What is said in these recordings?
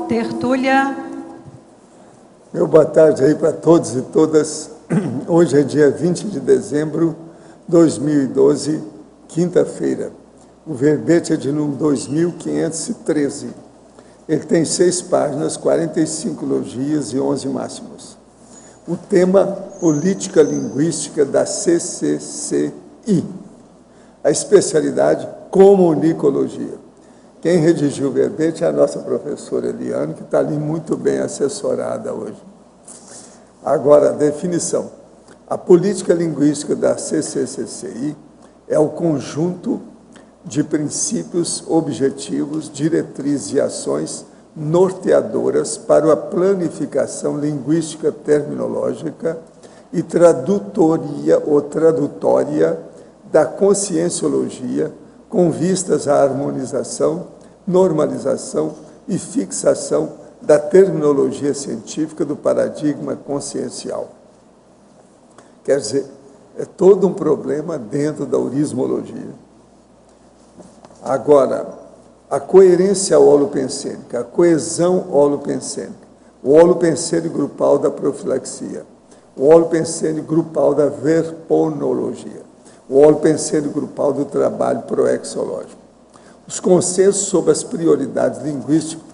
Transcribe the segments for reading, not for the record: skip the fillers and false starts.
tertúlia. Meu boa tarde aí para todos e todas. Hoje é dia 20 de dezembro de 2012, quinta-feira. O verbete é de número 2513. Ele tem 6 páginas, 45 logias e 11 máximos. O tema, política linguística da CCCI. A especialidade, comunicologia. Quem redigiu o verbete é a nossa professora Eliane, que está ali muito bem assessorada hoje. Agora, a definição. A política linguística da CCCI é o conjunto de princípios, objetivos, diretrizes e ações norteadoras para a planificação linguística terminológica e tradutoria ou tradutória da conscienciologia, com vistas à harmonização, normalização e fixação da terminologia científica do paradigma consciencial. Quer dizer, é todo um problema dentro da orismologia. Agora, a coerência holopensênica, a coesão holopensênica, o holopensênico grupal da profilaxia, o holopensênico grupal da verponologia, o holopensênico grupal do trabalho proexológico. Os consensos sobre as prioridades linguísticas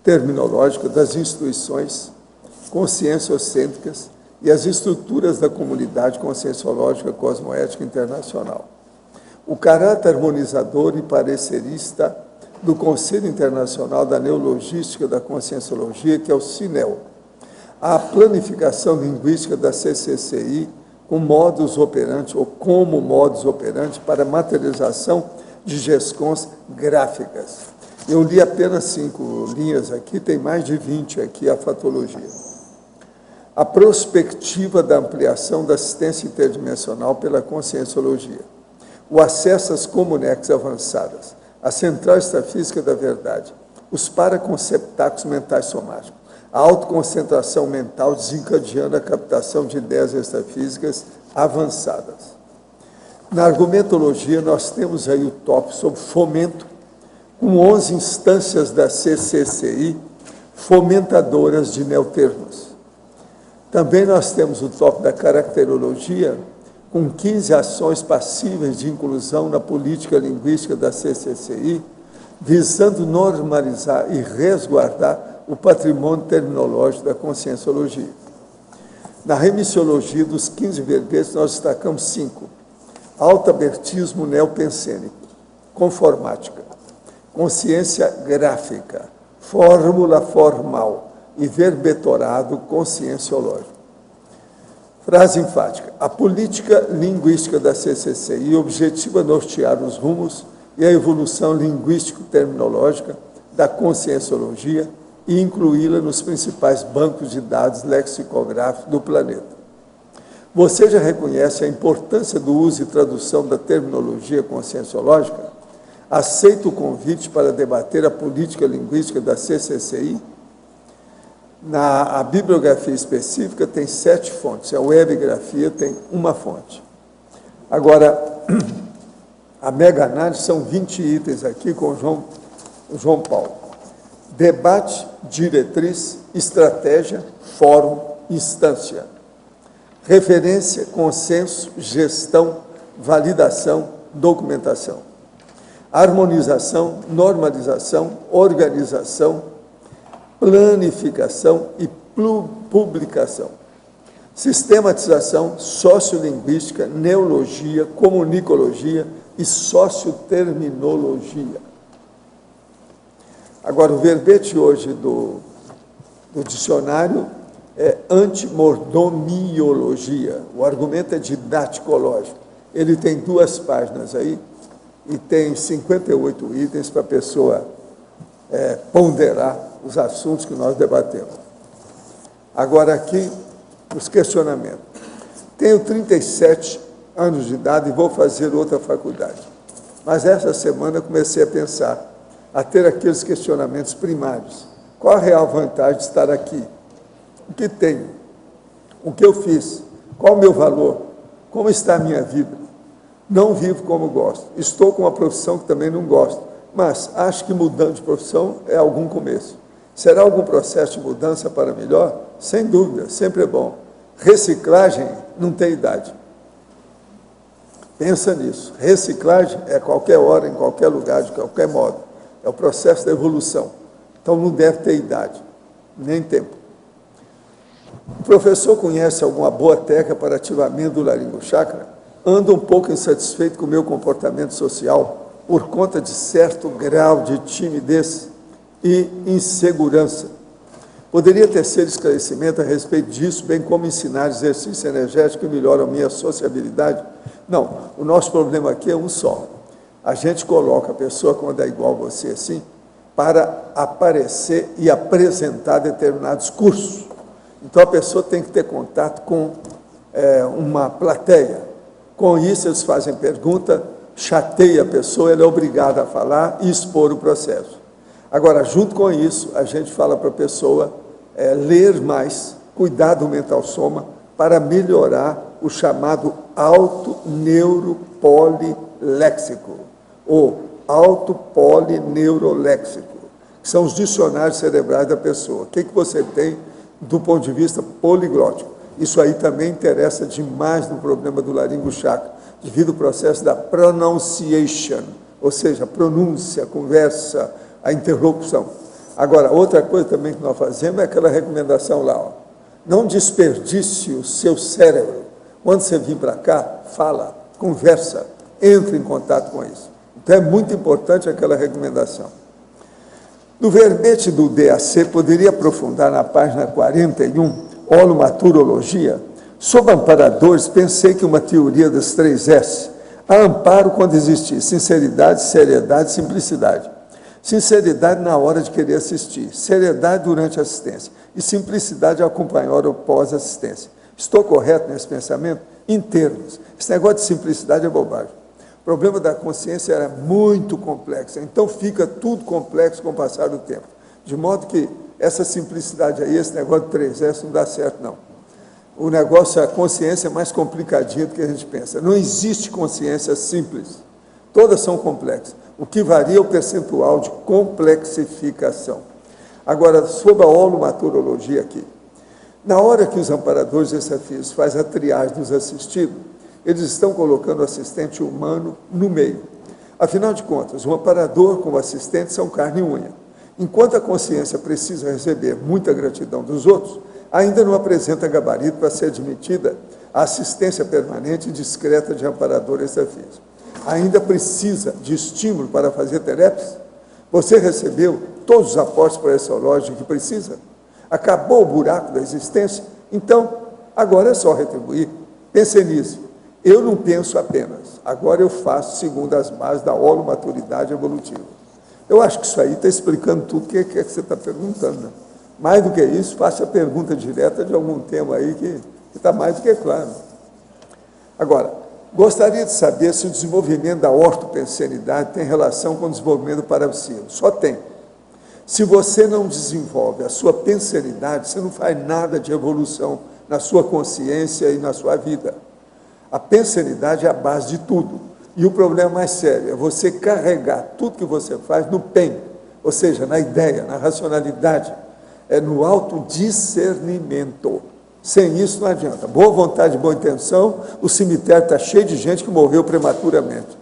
terminológicas das instituições conscienciocêntricas e as estruturas da comunidade conscienciológica cosmoética internacional. O caráter harmonizador e parecerista do Conselho Internacional da Neologística da Conscienciologia, que é o CINEL. A planificação linguística da CCCI com modus operandi ou como modus operandi para materialização de GESCONs gráficas. Eu li apenas 5 linhas aqui, tem mais de 20 aqui a fatologia. A prospectiva da ampliação da assistência interdimensional pela conscienciologia. O acesso às comunex avançadas, a central extrafísica da verdade, os paraconceptáculos mentais somáticos, a autoconcentração mental desencadeando a captação de ideias extrafísicas avançadas. Na argumentologia, nós temos aí o tópico sobre fomento, com 11 instâncias da CCCI fomentadoras de neotermos. Também nós temos o tópico da caracterologia, com 15 ações passíveis de inclusão na política linguística da CCCI, visando normalizar e resguardar o patrimônio terminológico da conscienciologia. Na remissiologia dos 15 verbetes, nós destacamos 5. Altabertismo neopensênico, conformática, consciência gráfica, fórmula formal e verbetorado conscienciológico. Frase enfática. A política linguística da CCCI objetiva nortear os rumos e a evolução linguístico-terminológica da conscienciologia e incluí-la nos principais bancos de dados lexicográficos do planeta. Você já reconhece a importância do uso e tradução da terminologia conscienciológica? Aceita o convite para debater a política linguística da CCCI? A bibliografia específica tem 7 fontes, a webgrafia tem 1 fonte. Agora, a mega-análise são 20 itens aqui com o João Paulo. Debate, diretriz, estratégia, fórum, instância. Referência, consenso, gestão, validação, documentação. Harmonização, normalização, organização, planificação e publicação. Sistematização, sociolinguística, neologia, comunicologia e socioterminologia. Agora, o verbete hoje do dicionário é antimordomiologia. O argumento é didáticológico. Ele tem 2 páginas aí e tem 58 itens para a pessoa ponderar os assuntos que nós debatemos. Agora, aqui, os questionamentos. Tenho 37 anos de idade e vou fazer outra faculdade. Mas essa semana eu comecei a pensar, a ter aqueles questionamentos primários. Qual a real vantagem de estar aqui? O que tenho? O que eu fiz? Qual o meu valor? Como está a minha vida? Não vivo como gosto. Estou com uma profissão que também não gosto, mas acho que mudando de profissão é algum começo. Será algum processo de mudança para melhor? Sem dúvida, sempre é bom. Reciclagem não tem idade. Pensa nisso. Reciclagem é qualquer hora, em qualquer lugar, de qualquer modo. É o processo da evolução. Então não deve ter idade, nem tempo. O professor conhece alguma boa técnica para ativamento do laringochakra? Ando um pouco insatisfeito com o meu comportamento social por conta de certo grau de timidez e insegurança. Poderia tecer esclarecimento a respeito disso, bem como ensinar exercício energético que melhora a minha sociabilidade? Não, o nosso problema aqui é um só. A gente coloca a pessoa, quando é igual a você assim, para aparecer e apresentar determinados cursos. Então, a pessoa tem que ter contato com uma plateia. Com isso, eles fazem pergunta, chateia a pessoa, ela é obrigada a falar e expor o processo. Agora, junto com isso, a gente fala para a pessoa ler mais, cuidar do mental soma, para melhorar o chamado auto-neuropoliléxico, ou auto-polineuroléxico, que são os dicionários cerebrais da pessoa. O que você tem do ponto de vista poliglótico? Isso aí também interessa demais no problema do laringochakra, devido ao processo da pronunciation, ou seja, a pronúncia, a conversa, a interlocução. Agora, outra coisa também que nós fazemos é aquela recomendação lá, ó, não desperdice o seu cérebro. Quando você vir para cá, fala, conversa, entre em contato com isso. Então, é muito importante aquela recomendação. No verbete do DAC, poderia aprofundar na página 41, holomaturologia? Sob amparadores, pensei que uma teoria das 3 S, a amparo quando existir sinceridade, seriedade e simplicidade. Sinceridade na hora de querer assistir, seriedade durante a assistência e simplicidade ao acompanhar ou pós-assistência. Estou correto nesse pensamento? Em termos. Esse negócio de simplicidade é bobagem. O problema da consciência era muito complexo, então fica tudo complexo com o passar do tempo. De modo que essa simplicidade aí, esse negócio de 3S não dá certo, não. O negócio, a consciência é mais complicadinha do que a gente pensa. Não existe consciência simples. Todas são complexas. O que varia é o percentual de complexificação. Agora, sobre a holomaturologia aqui. Na hora que os amparadores desafios fazem a triagem dos assistidos, eles estão colocando o assistente humano no meio. Afinal de contas, o amparador como assistente são carne e unha. Enquanto a consciência precisa receber muita gratidão dos outros, ainda não apresenta gabarito para ser admitida a assistência permanente e discreta de amparadores desafios. Ainda precisa de estímulo para fazer terapes? Você recebeu todos os aportes pareciológicos que precisa? Acabou o buraco da existência? Então, agora é só retribuir. Pense nisso. Eu não penso apenas. Agora eu faço segundo as bases da holomaturidade evolutiva. Eu acho que isso aí está explicando tudo o que você está perguntando. Né? Mais do que isso, faça a pergunta direta de algum tema aí que está mais do que claro. Agora, gostaria de saber se o desenvolvimento da ortopensenidade tem relação com o desenvolvimento do parapsilo. Só tem. Se você não desenvolve a sua pensenidade, você não faz nada de evolução na sua consciência e na sua vida. A pensenidade é a base de tudo. E o problema mais sério é você carregar tudo que você faz no PEN, ou seja, na ideia, na racionalidade, no autodiscernimento. Sem isso não adianta. Boa vontade, boa intenção, o cemitério está cheio de gente que morreu prematuramente.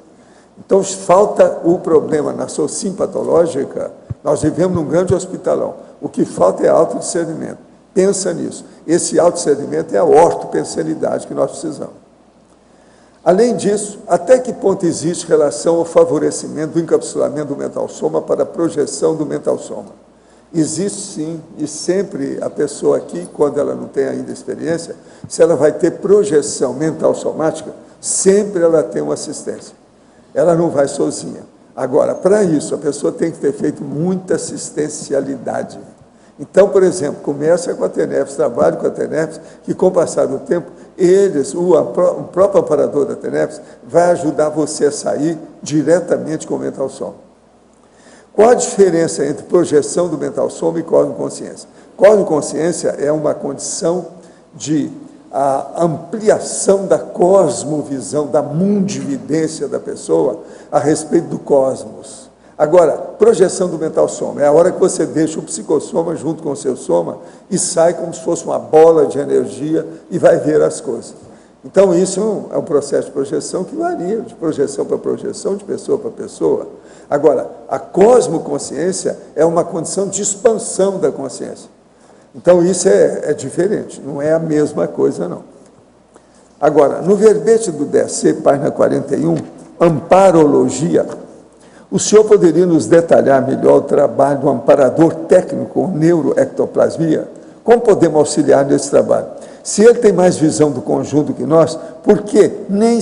Então, falta o problema na SOCIM patológica. Nós vivemos num grande hospitalão. O que falta é autodiscernimento. Pensa nisso. Esse autodiscernimento é a ortopensenidade que nós precisamos. Além disso, até que ponto existe relação ao favorecimento do encapsulamento do mental soma para a projeção do mental soma? Existe sim, e sempre a pessoa aqui, quando ela não tem ainda experiência, se ela vai ter projeção mental somática, sempre ela tem uma assistência. Ela não vai sozinha. Agora, para isso, a pessoa tem que ter feito muita assistencialidade. Então, por exemplo, começa com a TENEPS, trabalha com a TENEPS, que com o passar do tempo, o próprio amparador da TENEPS vai ajudar você a sair diretamente com o mental soma. Qual a diferença entre projeção do mental soma e cosmoconsciência? Cosmoconsciência é uma condição de ampliação da cosmovisão, da mundividência da pessoa a respeito do cosmos. Agora, projeção do mental soma, é a hora que você deixa o psicossoma junto com o seu soma e sai como se fosse uma bola de energia e vai ver as coisas. Então, isso é um processo de projeção que varia de projeção para projeção, de pessoa para pessoa. Agora, a cosmoconsciência é uma condição de expansão da consciência. Então, isso é diferente, não é a mesma coisa, não. Agora, no verbete do DSC, página 41, amparologia, o senhor poderia nos detalhar melhor o trabalho do amparador técnico, neuroectoplasmia? Como podemos auxiliar nesse trabalho? Se ele tem mais visão do conjunto que nós, por que nem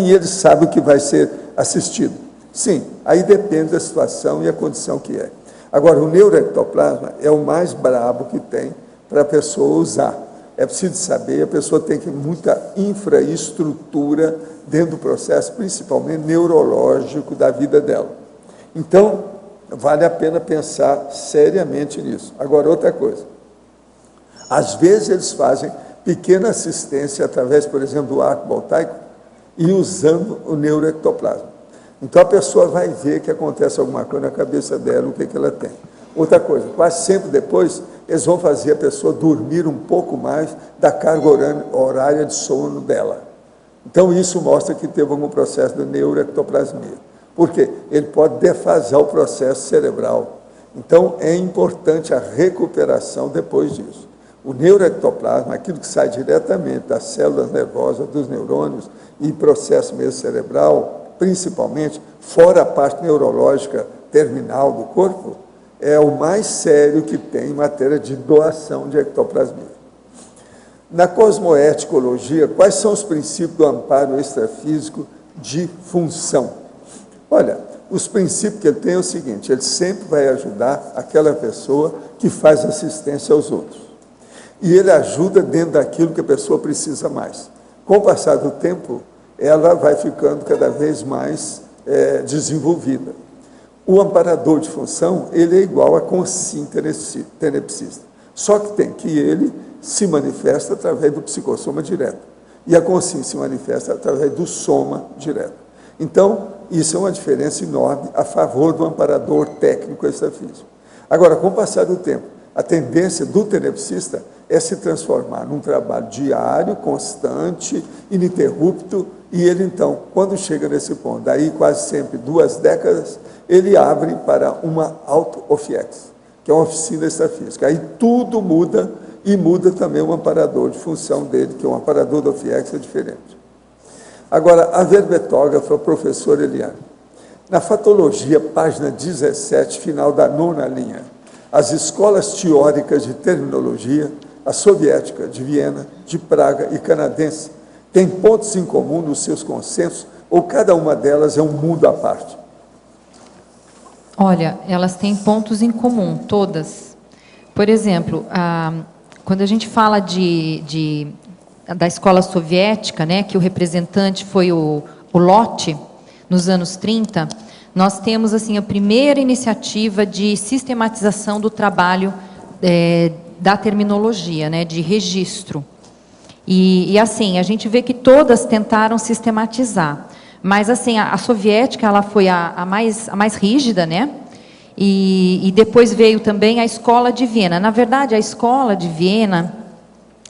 ele sabe o que vai ser assistido? Sim, aí depende da situação e a condição que é. Agora, o neuroectoplasma é o mais brabo que tem para a pessoa usar. É preciso saber, a pessoa tem que ter muita infraestrutura dentro do processo, principalmente neurológico da vida dela. Então, vale a pena pensar seriamente nisso. Agora, outra coisa. Às vezes eles fazem pequena assistência através, por exemplo, do arco voltaico e usando o neuroectoplasma. Então, a pessoa vai ver que acontece alguma coisa na cabeça dela, o que ela tem. Outra coisa, quase sempre depois, eles vão fazer a pessoa dormir um pouco mais da carga horária de sono dela. Então, isso mostra que teve algum processo de neuroectoplasmia. Por quê? Ele pode defasar o processo cerebral. Então, é importante a recuperação depois disso. O neuroectoplasma, aquilo que sai diretamente das células nervosas, dos neurônios e processo mesmo cerebral, principalmente, fora a parte neurológica terminal do corpo, é o mais sério que tem em matéria de doação de ectoplasmia. Na cosmoeticologia, quais são os princípios do amparo extrafísico de função? Olha, os princípios que ele tem é o seguinte, ele sempre vai ajudar aquela pessoa que faz assistência aos outros. E ele ajuda dentro daquilo que a pessoa precisa mais. Com o passar do tempo, ela vai ficando cada vez mais desenvolvida. O amparador de função, ele é igual a consciência-tenepsista. Só que tem que ele se manifesta através do psicossoma direto. E a consciência se manifesta através do soma direto. Então, isso é uma diferença enorme a favor do amparador técnico extrafísico. Agora, com o passar do tempo, a tendência do tenepsista é se transformar num trabalho diário, constante, ininterrupto, e ele, então, quando chega nesse ponto, daí quase sempre 2 décadas, ele abre para uma auto-OFIEX, que é uma oficina extrafísica. Aí tudo muda, e muda também o amparador de função dele, que é um amparador do OFIEX é diferente. Agora, a verbetógrafa, professora Eliane, na Fatologia, página 17, final da 9ª linha, as escolas teóricas de terminologia, a soviética de Viena, de Praga e canadense, têm pontos em comum nos seus consensos, ou cada uma delas é um mundo à parte? Olha, elas têm pontos em comum, todas. Por exemplo, quando a gente fala da escola soviética, né, que o representante foi o Lott, nos anos 30, nós temos assim, a primeira iniciativa de sistematização do trabalho da terminologia, né, de registro. E assim, a gente vê que todas tentaram sistematizar. Mas assim, a soviética ela foi a mais rígida, né? E depois veio também a escola de Viena. Na verdade, a escola de Viena,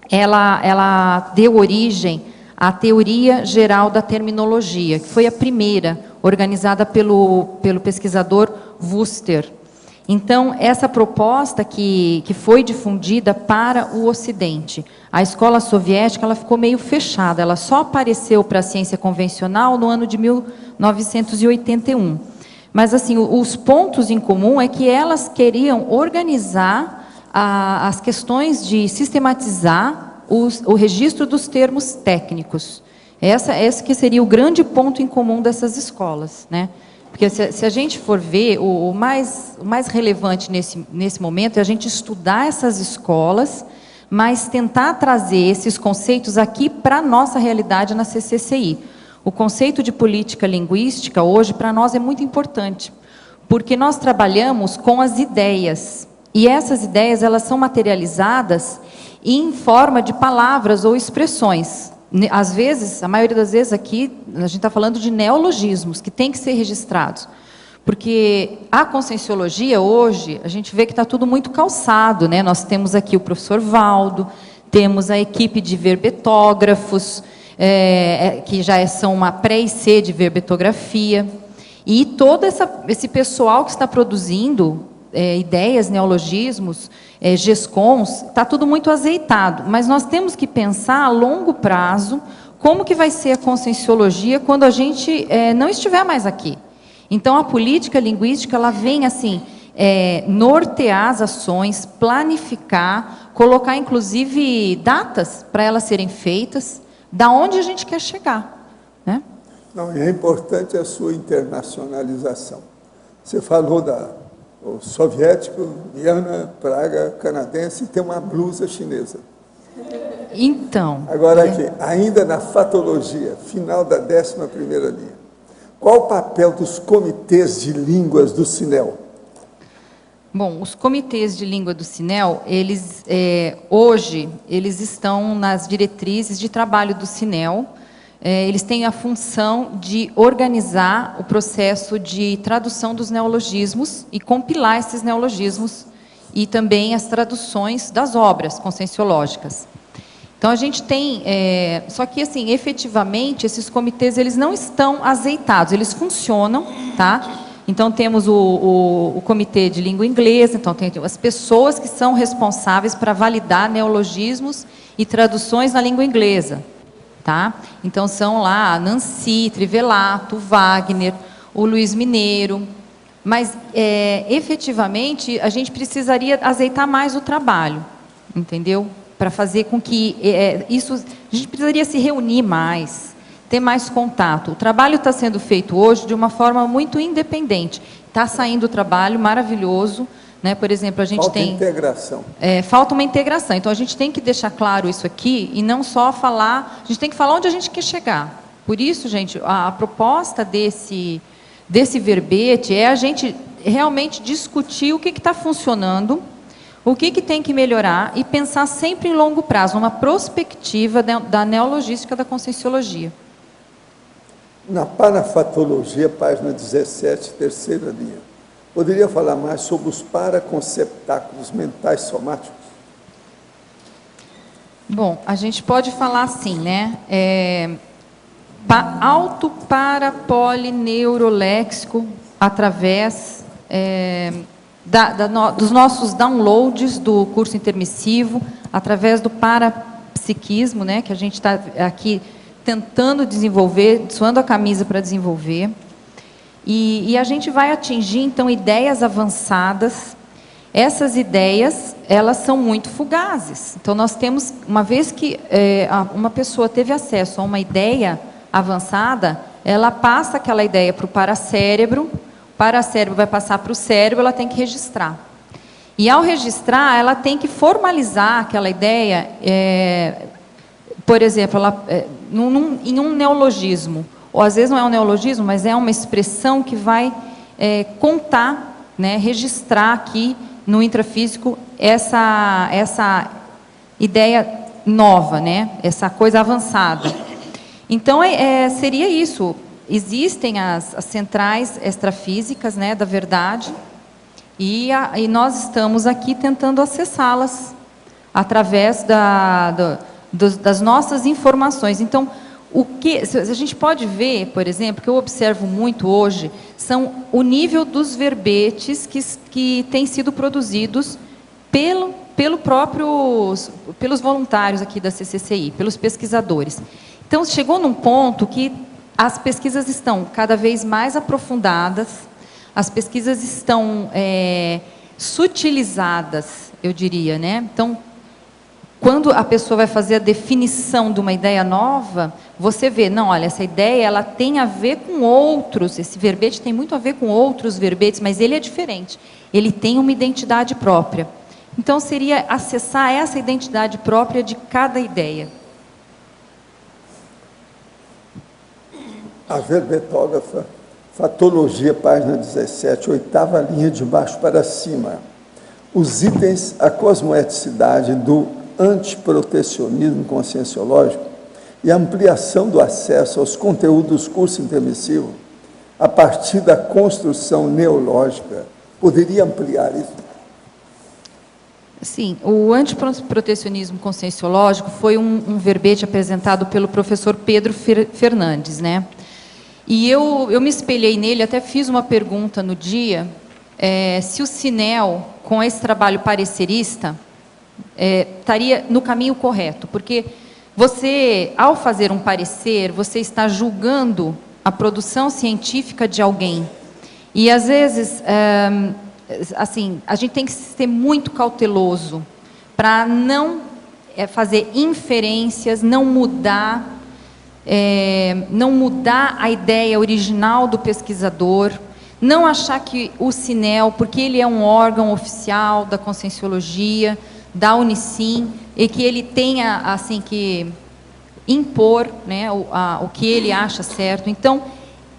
ela deu origem à teoria geral da terminologia, que foi a primeira, organizada pelo pesquisador Wüster. Então, essa proposta que foi difundida para o Ocidente. A escola soviética ela ficou meio fechada, ela só apareceu para a ciência convencional no ano de 1981. Mas, assim, os pontos em comum é que elas queriam organizar as questões de sistematizar o registro dos termos técnicos. Esse que seria o grande ponto em comum dessas escolas, né? Porque se a gente for ver, o mais relevante nesse momento é a gente estudar essas escolas, mas tentar trazer esses conceitos aqui para a nossa realidade na CCCI. O conceito de política linguística, hoje, para nós é muito importante, porque nós trabalhamos com as ideias, e essas ideias elas são materializadas em forma de palavras ou expressões. Às vezes, a maioria das vezes aqui, a gente está falando de neologismos, que têm que ser registrados. Porque a conscienciologia hoje, a gente vê que está tudo muito calçado, né? Nós temos aqui o professor Valdo, temos a equipe de verbetógrafos, que já são uma pré-IC de verbetografia, e todo esse pessoal que está produzindo ideias, neologismos, GESCONs, está tudo muito azeitado, mas nós temos que pensar a longo prazo como que vai ser a conscienciologia quando a gente não estiver mais aqui. Então, a política linguística, ela vem assim, nortear as ações, planificar, colocar, inclusive, datas para elas serem feitas, da onde a gente quer chegar, né? Não, é importante a sua internacionalização. Você falou o soviético, Viana, Praga, canadense, e tem uma blusa chinesa. Então... Agora aqui, ainda na fatologia, final da 11ª linha. Qual o papel dos comitês de línguas do CINEL? Bom, os comitês de língua do CINEL, eles, hoje, eles estão nas diretrizes de trabalho do CINEL. Eles têm a função de organizar o processo de tradução dos neologismos e compilar esses neologismos e também as traduções das obras conscienciológicas. Então, a gente tem... só que, assim, efetivamente, esses comitês, eles não estão azeitados, eles funcionam, tá? Então, temos o comitê de língua inglesa, então, tem as pessoas que são responsáveis para validar neologismos e traduções na língua inglesa, tá? Então, são lá a Nancy, Trivelato, Wagner, o Luiz Mineiro, mas, efetivamente, a gente precisaria azeitar mais o trabalho, entendeu? Para fazer com que isso... A gente precisaria se reunir mais, ter mais contato. O trabalho está sendo feito hoje de uma forma muito independente. Está saindo o trabalho maravilhoso, né? Por exemplo, a gente tem... Falta integração. Falta uma integração. Então, a gente tem que deixar claro isso aqui e não só falar... A gente tem que falar onde a gente quer chegar. Por isso, gente, a proposta desse verbete é a gente realmente discutir o que está funcionando, o que tem que melhorar e pensar sempre em longo prazo, uma prospectiva da neologística da conscienciologia. Na parafatologia, página 17, 3ª linha, poderia falar mais sobre os paraconceptáculos mentais somáticos? Bom, a gente pode falar assim, né? Auto-para-polineuroléxico através... dos nossos downloads do curso intermissivo, através do parapsiquismo, né, que a gente está aqui tentando desenvolver, suando a camisa para desenvolver. E a gente vai atingir, então, ideias avançadas. Essas ideias, elas são muito fugazes. Então, nós temos, uma vez que uma pessoa teve acesso a uma ideia avançada, ela passa aquela ideia para o paracérebro vai passar para o cérebro, ela tem que registrar. E, ao registrar, ela tem que formalizar aquela ideia, por exemplo, em um neologismo, ou às vezes não é um neologismo, mas é uma expressão que vai contar, né, registrar aqui no intrafísico essa ideia nova, né, essa coisa avançada. Então, seria isso. Existem as centrais extrafísicas, né, da verdade, e nós estamos aqui tentando acessá-las através das nossas informações. Então, a gente pode ver, por exemplo, que eu observo muito hoje, são o nível dos verbetes que têm sido produzidos pelos voluntários aqui da CCCI, pelos pesquisadores. Então, chegou num ponto que as pesquisas estão cada vez mais aprofundadas, as pesquisas estão sutilizadas, eu diria, né? Então, quando a pessoa vai fazer a definição de uma ideia nova, você vê, não, olha, essa ideia ela tem a ver com outros, esse verbete tem muito a ver com outros verbetes, mas ele é diferente, ele tem uma identidade própria. Então, seria acessar essa identidade própria de cada ideia. A verbetógrafa, fatologia, página 17, 8ª linha de baixo para cima. Os itens, a cosmoeticidade do antiprotecionismo conscienciológico e a ampliação do acesso aos conteúdos do curso intermissivo a partir da construção neológica. Poderia ampliar isso? Sim, o antiprotecionismo conscienciológico foi um verbete apresentado pelo professor Pedro Fernandes, né? E eu me espelhei nele, até fiz uma pergunta no dia, se o Sinel, com esse trabalho parecerista, estaria no caminho correto, porque você, ao fazer um parecer, você está julgando a produção científica de alguém. E, às vezes, assim, a gente tem que ser muito cauteloso para não fazer inferências, não mudar a ideia original do pesquisador, não achar que o Sinel, porque ele é um órgão oficial da Conscienciologia, da Unicim, e que ele tenha assim que impor, né, o que ele acha certo. Então,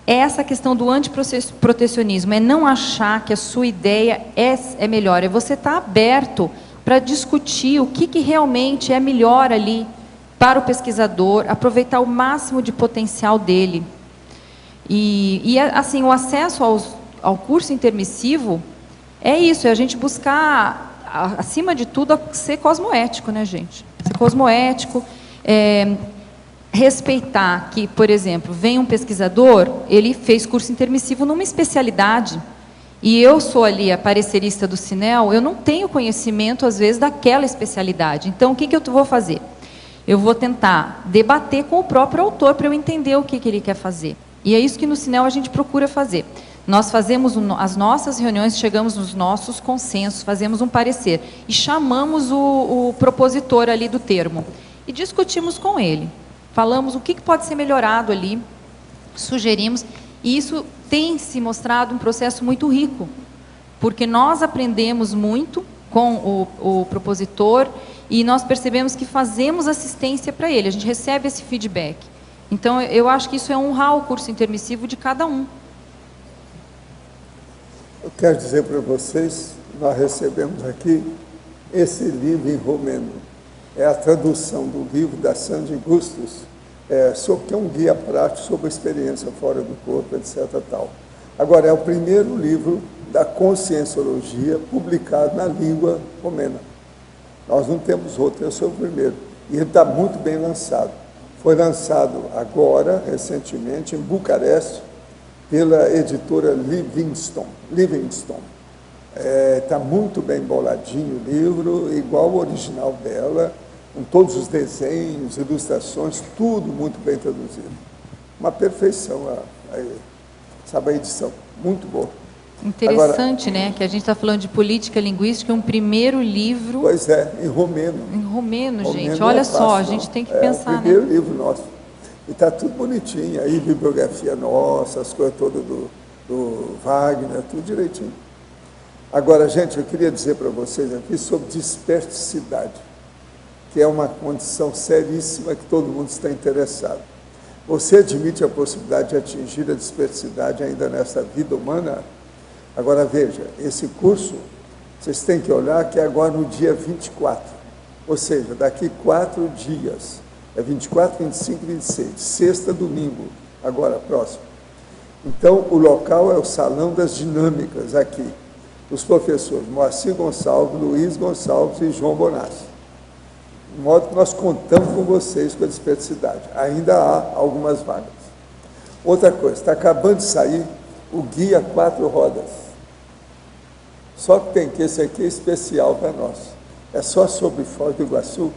essa questão do antiprotecionismo é não achar que a sua ideia é melhor, é você estar aberto para discutir o que realmente é melhor ali para o pesquisador, aproveitar o máximo de potencial dele. E assim, o acesso ao curso intermissivo é isso, é a gente buscar, acima de tudo, ser cosmoético, né, gente? Ser cosmoético, respeitar que, por exemplo, vem um pesquisador, ele fez curso intermissivo numa especialidade, e eu sou ali a parecerista do Sinel, eu não tenho conhecimento, às vezes, daquela especialidade. Então, o que eu vou fazer? Eu vou tentar debater com o próprio autor para eu entender o que ele quer fazer. E é isso que no Sinel a gente procura fazer. Nós fazemos as nossas reuniões, chegamos nos nossos consensos, fazemos um parecer e chamamos o propositor ali do termo e discutimos com ele. Falamos o que pode ser melhorado ali, sugerimos, e isso tem se mostrado um processo muito rico, porque nós aprendemos muito com o propositor e nós percebemos que fazemos assistência para ele, a gente recebe esse feedback. Então, eu acho que isso é honrar o curso intermissivo de cada um. Eu quero dizer para vocês, nós recebemos aqui esse livro em romeno. É a tradução do livro da Sandy Gustus, que é um guia prático sobre a experiência fora do corpo, etc. Tal. Agora, é o primeiro livro da Conscienciologia publicado na língua romena. Nós não temos outro, esse é o primeiro. E ele está muito bem lançado. Foi lançado agora, recentemente, em Bucareste, pela editora Livingston. Está muito bem boladinho o livro, igual o original dela, com todos os desenhos, ilustrações, tudo muito bem traduzido. Uma perfeição, sabe, a edição, muito boa. Interessante, agora, né, que a gente está falando de política linguística, um primeiro livro... Pois é, em romeno. Em romeno, gente, olha só, a gente tem que pensar, né? É o primeiro livro nosso. E está tudo bonitinho, aí bibliografia nossa, as coisas todas do Wagner, tudo direitinho. Agora, gente, eu queria dizer para vocês aqui sobre dispersicidade, que é uma condição seríssima que todo mundo está interessado. Você admite a possibilidade de atingir a dispersicidade ainda nessa vida humana? Agora, veja, esse curso, vocês têm que olhar que é agora no dia 24, ou seja, daqui 4 dias, é 24, 25 e 26, sexta, domingo, agora, próximo. Então, o local é o Salão das Dinâmicas, aqui. Os professores Moacir Gonçalves, Luiz Gonçalves e João Bonassi. De modo que nós contamos com vocês com a dispersidade. Ainda há algumas vagas. Outra coisa, está acabando de sair o Guia 4 Rodas. Só que tem que esse aqui é especial para nós. É só sobre Foz do Iguaçu,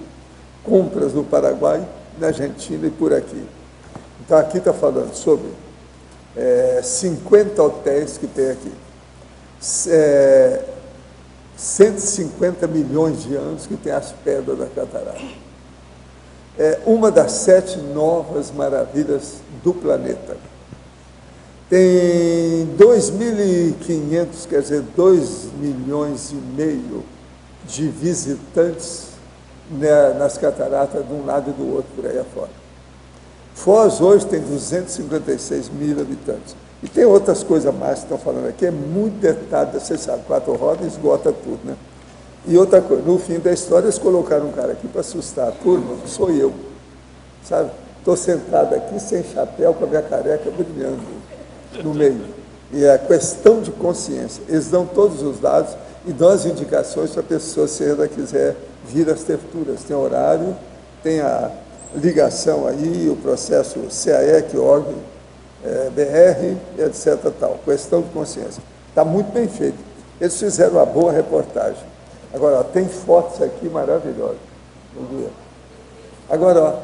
compras no Paraguai, na Argentina e por aqui. Então, aqui está falando sobre 50 hotéis que tem aqui. 150 milhões de anos que tem as pedras da catarata. É uma das 7 novas maravilhas do planeta. Tem 2.500, quer dizer, 2,5 milhões de visitantes, né, nas cataratas de um lado e do outro, por aí afora. Foz hoje tem 256 mil habitantes. E tem outras coisas mais que estão falando aqui, é muito detalhe, você sabe, 4 rodas esgota tudo, né? E outra coisa, no fim da história, eles colocaram um cara aqui para assustar a turma, que sou eu, sabe? Estou sentado aqui sem chapéu, com a minha careca brilhando. no meio. E é a questão de consciência. Eles dão todos os dados e dão as indicações para a pessoa, se ela quiser vir às terturas. Tem horário, tem a ligação aí, o processo CAEC, org, BR, etc. Tal. Questão de consciência. Está muito bem feito. Eles fizeram uma boa reportagem. Agora, ó, tem fotos aqui maravilhosas. Agora, ó,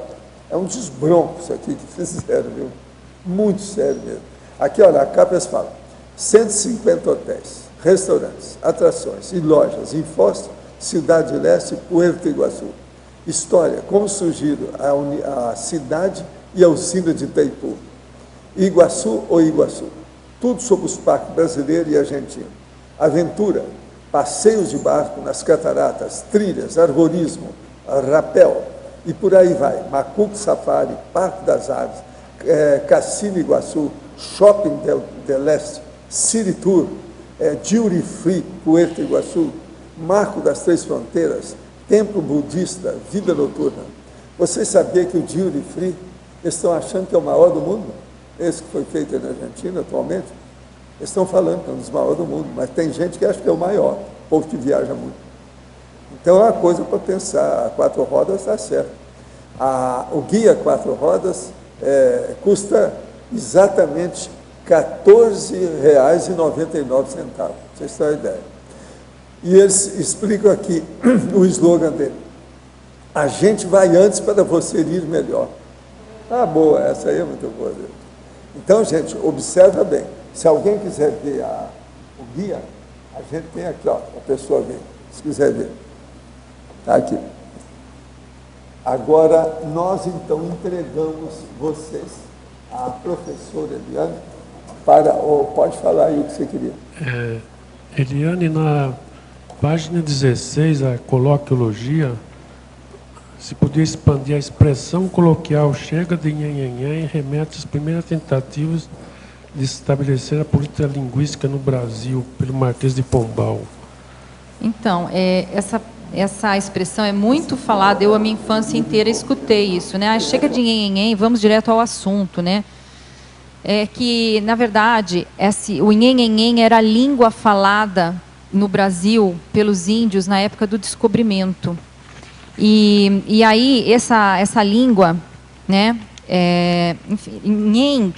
é um desbronco isso aqui que fizeram, viu? Muito sério mesmo. Aqui, olha, a capa eles falam: 150 hotéis, restaurantes, atrações e lojas em Foz, Cidade de Leste e Puerto Iguaçu. História: como surgiram a cidade e a usina de Itaipu. Iguaçu ou Iguaçu. Tudo sobre os parques brasileiro e argentino. Aventura: passeios de barco nas cataratas, trilhas, arborismo, rapel, e por aí vai. Macuco Safari, Parque das Aves, Cassino Iguaçu, Shopping del Este, City Tour, Duty Free, Puerto Iguaçu, Marco das Três Fronteiras, Templo Budista, Vida Noturna. Vocês sabiam que o Duty Free, eles estão achando que é o maior do mundo? Esse que foi feito na Argentina atualmente? Eles estão falando que é um dos maiores do mundo, mas tem gente que acha que é o maior, o povo que viaja muito. Então é uma coisa para pensar. A 4 rodas está certo. O guia 4 rodas custa exatamente R$14,99, para vocês terem uma ideia. E eles explicam aqui o slogan dele: a gente vai antes para você ir melhor. Ah, boa, essa aí é muito boa. Então, gente, observa bem. Se alguém quiser ver o guia, a gente tem aqui, ó, a pessoa ver, se quiser ver. Está aqui. Agora, nós então entregamos vocês, a professora Eliane, pode falar aí o que você queria. Eliane, na página 16, a coloquiologia, se podia expandir a expressão coloquial chega de nhanhanhã e remete às primeiras tentativas de estabelecer a política linguística no Brasil, pelo Marquês de Pombal. Então, essa expressão é muito falada, eu a minha infância inteira escutei isso, né? Chega de nhenhenhen e vamos direto ao assunto, né? É que, na verdade, o nhenhenhen era a língua falada no Brasil pelos índios na época do descobrimento. E aí, essa língua, né? Nhen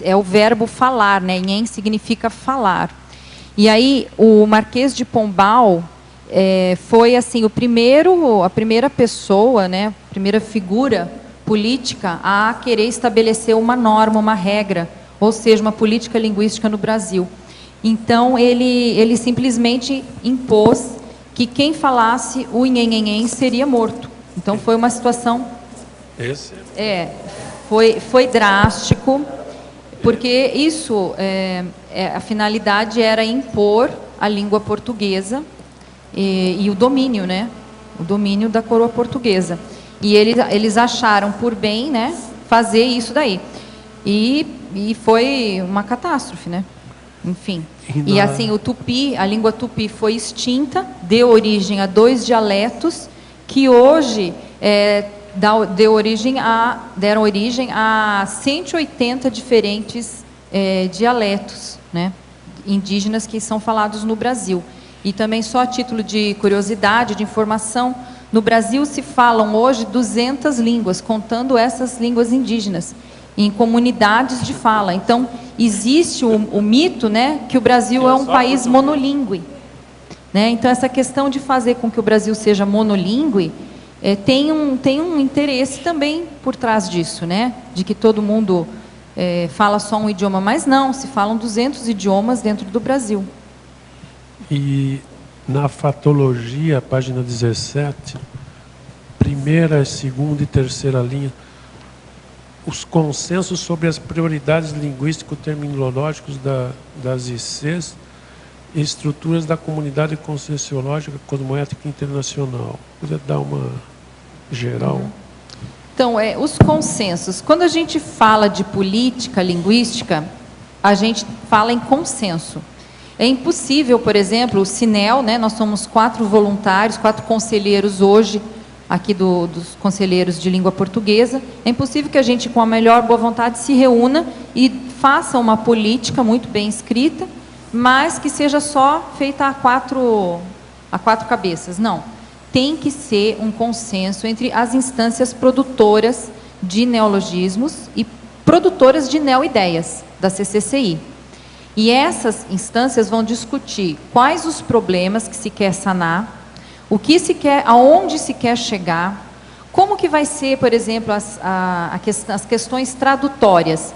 é o verbo falar, né? Nhen significa falar. E aí, o Marquês de Pombal foi assim a primeira pessoa, né, primeira figura política a querer estabelecer uma norma, uma regra, ou seja, uma política linguística no Brasil. Então ele simplesmente impôs que quem falasse o nhenhenhen seria morto. Então foi uma situação foi drástico, porque isso a finalidade era impor a língua portuguesa e o domínio, né? O domínio da coroa portuguesa. E eles acharam por bem, né, fazer isso daí. E foi uma catástrofe, né? Enfim. E assim, o tupi, a língua tupi foi extinta, deu origem a 2 dialetos que hoje deram origem a 180 diferentes dialetos, né, indígenas que são falados no Brasil. E também, só a título de curiosidade, de informação, no Brasil se falam hoje 200 línguas, contando essas línguas indígenas, em comunidades de fala. Então, existe o mito, né, que o Brasil é um país monolíngue, né? Então, essa questão de fazer com que o Brasil seja monolíngue tem um interesse também por trás disso, né? De que todo mundo fala só um idioma, mas não, se falam 200 idiomas dentro do Brasil. E na fatologia, página 17, primeira, segunda e terceira linha, os consensos sobre as prioridades linguístico-terminológicas das ICs e estruturas da comunidade conscienciológica cosmoética internacional. Podia dar uma geral? Então, os consensos. Quando a gente fala de política linguística, a gente fala em consenso. É impossível, por exemplo, o Cinel, né, nós somos 4 voluntários, 4 conselheiros hoje, aqui dos conselheiros de língua portuguesa, é impossível que a gente, com a melhor boa vontade, se reúna e faça uma política muito bem escrita, mas que seja só feita a quatro cabeças. Não. Tem que ser um consenso entre as instâncias produtoras de neologismos e produtoras de neoideias, da CCCI. E essas instâncias vão discutir quais os problemas que se quer sanar, o que se quer, aonde se quer chegar, como que vai ser, por exemplo, as questões tradutórias,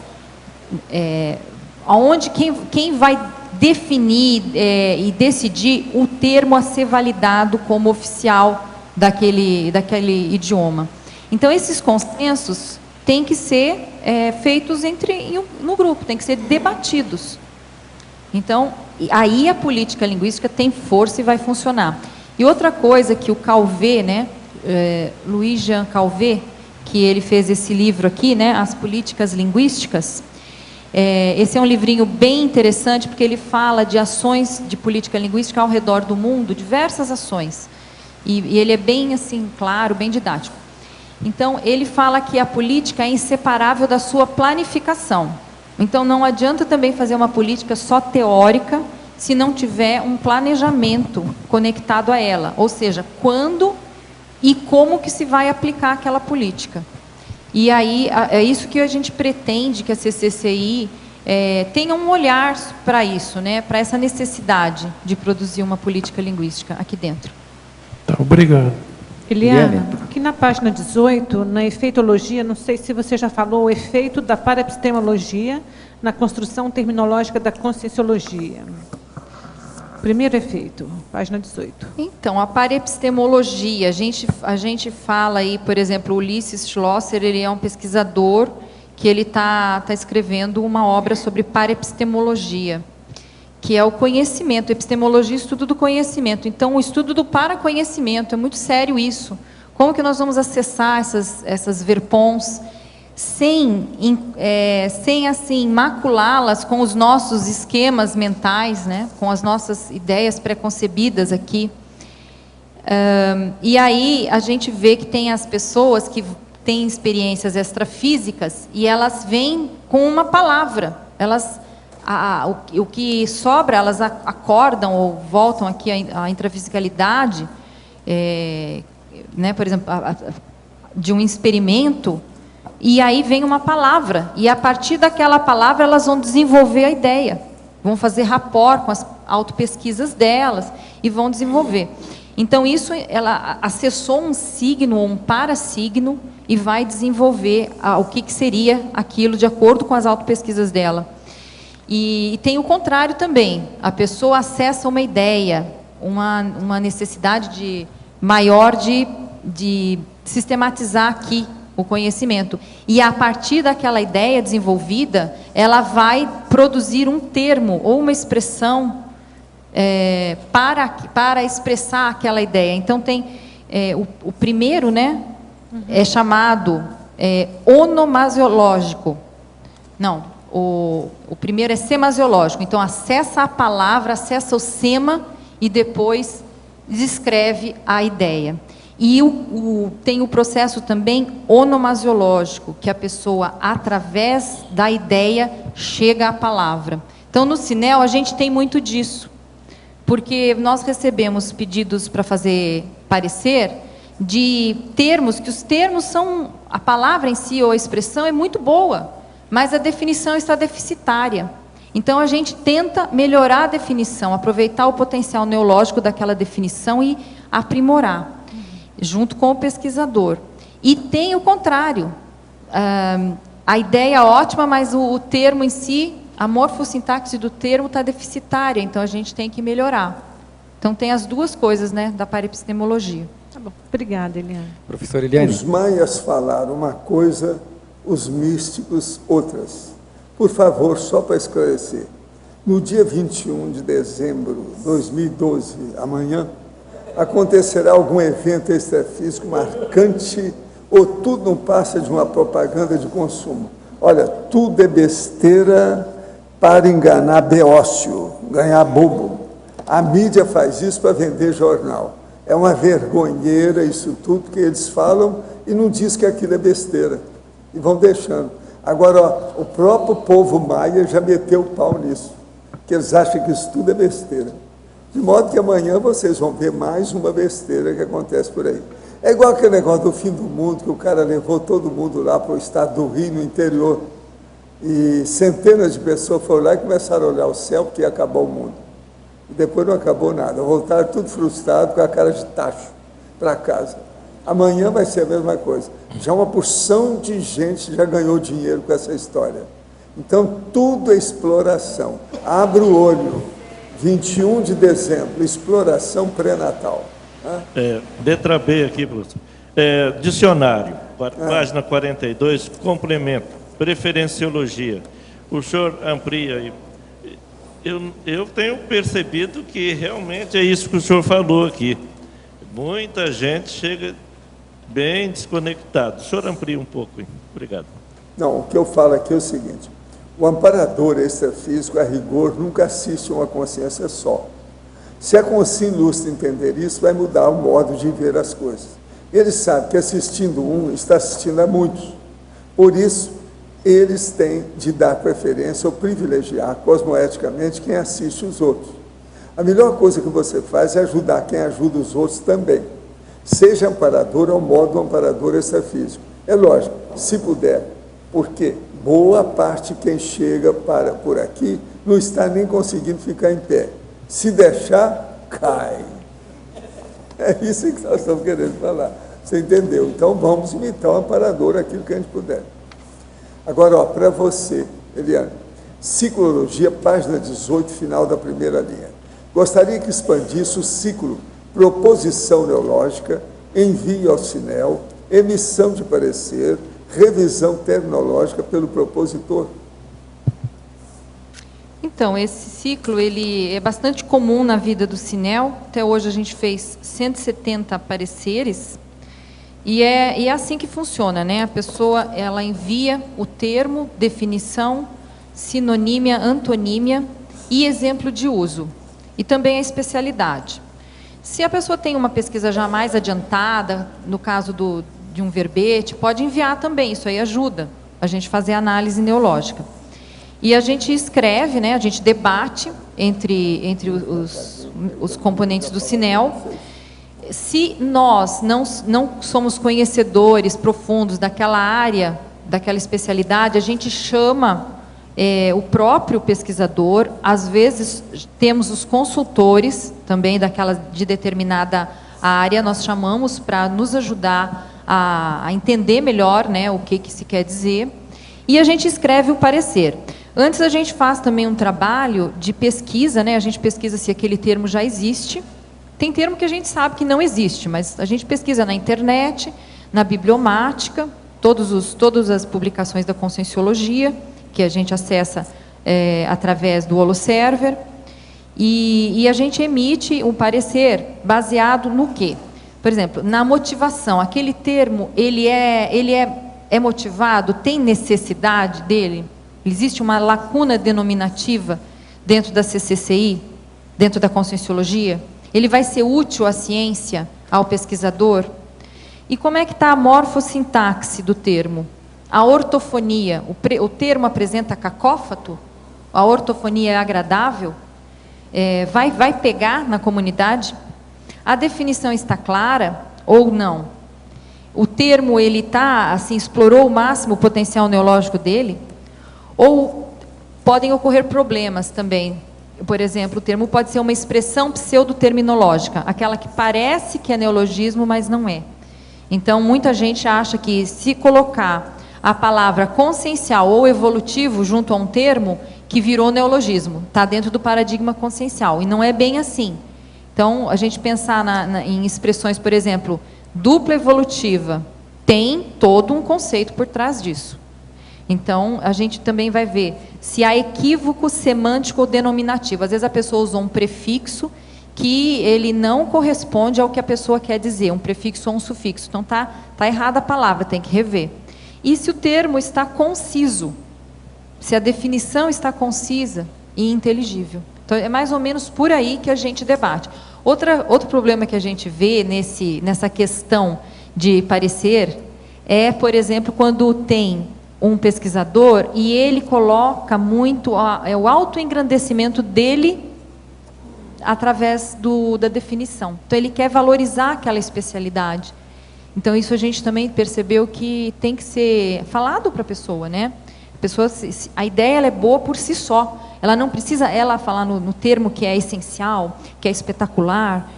quem vai definir e decidir o termo a ser validado como oficial daquele idioma. Então, esses consensos têm que ser feitos no grupo, têm que ser debatidos. Então, aí a política linguística tem força e vai funcionar. E outra coisa que o Calvé, né, Louis Jean Calvé, que ele fez esse livro aqui, né, As Políticas Linguísticas, esse é um livrinho bem interessante, porque ele fala de ações de política linguística ao redor do mundo, diversas ações. E ele é bem assim, claro, bem didático. Então, ele fala que a política é inseparável da sua planificação. Então, não adianta também fazer uma política só teórica, se não tiver um planejamento conectado a ela. Ou seja, quando e como que se vai aplicar aquela política. E aí, é isso que a gente pretende que a CCCI tenha um olhar para isso, né? Para essa necessidade de produzir uma política linguística aqui dentro. Tá, obrigado. Eliana, aqui na página 18, na efeitologia, não sei se você já falou, o efeito da paraepistemologia na construção terminológica da conscienciologia. Primeiro efeito, página 18. Então, a paraepistemologia, a gente fala aí, por exemplo, o Ulisses Schlosser, ele é um pesquisador que ele está escrevendo uma obra sobre paraepistemologia, que é o conhecimento, epistemologia, estudo do conhecimento. Então, o estudo do paraconhecimento, é muito sério isso. Como que nós vamos acessar essas verpons sem assim, maculá-las com os nossos esquemas mentais, né? Com as nossas ideias preconcebidas aqui. E aí, a gente vê que tem as pessoas que têm experiências extrafísicas e elas vêm com uma palavra. O que sobra, elas acordam ou voltam aqui à intrafisicalidade, né, por exemplo, de um experimento, e aí vem uma palavra, e a partir daquela palavra elas vão desenvolver a ideia, vão fazer rapport com as autopesquisas delas, e vão desenvolver. Então, isso, ela acessou um signo, ou um parasigno, e vai desenvolver o que seria aquilo de acordo com as autopesquisas dela. E tem o contrário também, a pessoa acessa uma ideia, uma necessidade maior de sistematizar aqui o conhecimento. E a partir daquela ideia desenvolvida, ela vai produzir um termo ou uma expressão para expressar aquela ideia. Então, tem o primeiro, né, é chamado onomasiológico. Não. O primeiro é semasiológico, então acessa a palavra, acessa o sema e depois descreve a ideia. E tem o processo também onomasiológico, que a pessoa, através da ideia, chega à palavra. Então, no Cinel, a gente tem muito disso, porque nós recebemos pedidos para fazer parecer de termos, que os termos são, a palavra em si, ou a expressão é muito boa, mas a definição está deficitária. Então, a gente tenta melhorar a definição, aproveitar o potencial neológico daquela definição e aprimorar, junto com o pesquisador. E tem o contrário. A ideia é ótima, mas o termo em si, a morfossintaxe do termo está deficitária, então a gente tem que melhorar. Então, tem as duas coisas, né, da paraepistemologia. Tá bom. Obrigada, Eliane. Professora Eliane. Os maias falaram uma coisa, os místicos outras. Por favor, só para esclarecer, no dia 21 de dezembro de 2012, amanhã, acontecerá algum evento extrafísico marcante ou tudo não passa de uma propaganda de consumo? Olha, tudo é besteira para enganar beócio, ganhar bobo. A mídia faz isso para vender jornal. É uma vergonheira isso tudo que eles falam e não diz que aquilo é besteira. E vão deixando. Agora, ó, o próprio povo maia já meteu o pau nisso, que eles acham que isso tudo é besteira. De modo que amanhã vocês vão ver mais uma besteira que acontece por aí. É igual aquele negócio do fim do mundo, que o cara levou todo mundo lá para o estado do Rio, no interior, e centenas de pessoas foram lá e começaram a olhar o céu, porque ia acabar o mundo. E depois não acabou nada, voltaram tudo frustrado, com a cara de tacho, para casa. Amanhã vai ser a mesma coisa. Já uma porção de gente já ganhou dinheiro com essa história. Então, tudo é exploração. Abra o olho. 21 de dezembro, exploração pré-natal. Letra B aqui, professor. Dicionário, página 42, complemento, preferenciologia. O senhor amplia aí. Eu tenho percebido que realmente é isso que o senhor falou aqui. Muita gente chega bem desconectado. O senhor amplia um pouco, hein? Obrigado. Não, o que eu falo aqui é o seguinte: o amparador extrafísico, a rigor, nunca assiste a uma consciência só. Se a consciência ilustre entender isso, vai mudar o modo de ver as coisas. Ele sabe que assistindo um, está assistindo a muitos. Por isso, eles têm de dar preferência ou privilegiar cosmoeticamente quem assiste os outros. A melhor coisa que você faz é ajudar quem ajuda os outros também. Seja amparador ao modo do amparador extrafísico. É lógico, se puder, porque boa parte quem chega por aqui não está nem conseguindo ficar em pé. Se deixar, cai. É isso que nós estamos querendo falar. Você entendeu? Então vamos imitar o amparador aquilo que a gente puder. Agora, para você, Eliane, ciclologia, página 18, final da primeira linha. Gostaria que expandisse o ciclo proposição neológica, envio ao CINEL, emissão de parecer, revisão terminológica pelo propositor. Então, esse ciclo ele é bastante comum na vida do CINEL. Até hoje a gente fez 170 pareceres. E é assim que funciona, né? A pessoa ela envia o termo, definição, sinonímia, antonímia e exemplo de uso. E também a especialidade. Se a pessoa tem uma pesquisa já mais adiantada, no caso de um verbete, pode enviar também, isso aí ajuda a gente fazer a análise neológica. E a gente escreve, né, a gente debate entre os componentes do CINEL. Se nós não somos conhecedores profundos daquela área, daquela especialidade, a gente chama o próprio pesquisador, às vezes temos os consultores também de determinada área, nós chamamos para nos ajudar a entender melhor, né, o que se quer dizer, e a gente escreve o parecer. Antes a gente faz também um trabalho de pesquisa, né, a gente pesquisa se aquele termo já existe. Tem termo que a gente sabe que não existe, mas a gente pesquisa na internet, na bibliomática, todas as publicações da Conscienciologia, que a gente acessa através do HoloServer, e a gente emite um parecer baseado no quê? Por exemplo, na motivação. Aquele termo, ele é motivado, tem necessidade dele? Existe uma lacuna denominativa dentro da CCCI, dentro da Conscienciologia? Ele vai ser útil à ciência, ao pesquisador? E como é que está a morfossintaxe do termo? A ortofonia, o termo apresenta cacófato? A ortofonia é agradável? Vai pegar na comunidade? A definição está clara ou não? O termo, ele assim, explorou o máximo o potencial neológico dele? Ou podem ocorrer problemas também? Por exemplo, o termo pode ser uma expressão pseudoterminológica, aquela que parece que é neologismo, mas não é. Então, muita gente acha que se colocar a palavra consciencial ou evolutivo junto a um termo, que virou neologismo, está dentro do paradigma consciencial, e não é bem assim. Então, a gente pensar em expressões, por exemplo, dupla evolutiva, tem todo um conceito por trás disso. Então, a gente também vai ver se há equívoco semântico ou denominativo. Às vezes a pessoa usou um prefixo que ele não corresponde ao que a pessoa quer dizer, um prefixo ou um sufixo. Então, tá errada a palavra, tem que rever. E se o termo está conciso, se a definição está concisa e inteligível. Então, é mais ou menos por aí que a gente debate. Outro problema que a gente vê nessa questão de parecer é, por exemplo, quando tem um pesquisador e ele coloca muito o autoengrandecimento dele através da definição. Então, ele quer valorizar aquela especialidade. Então, isso a gente também percebeu que tem que ser falado para a pessoa, né? A ideia ela é boa por si só. Ela não precisa falar no termo que é essencial, que é espetacular.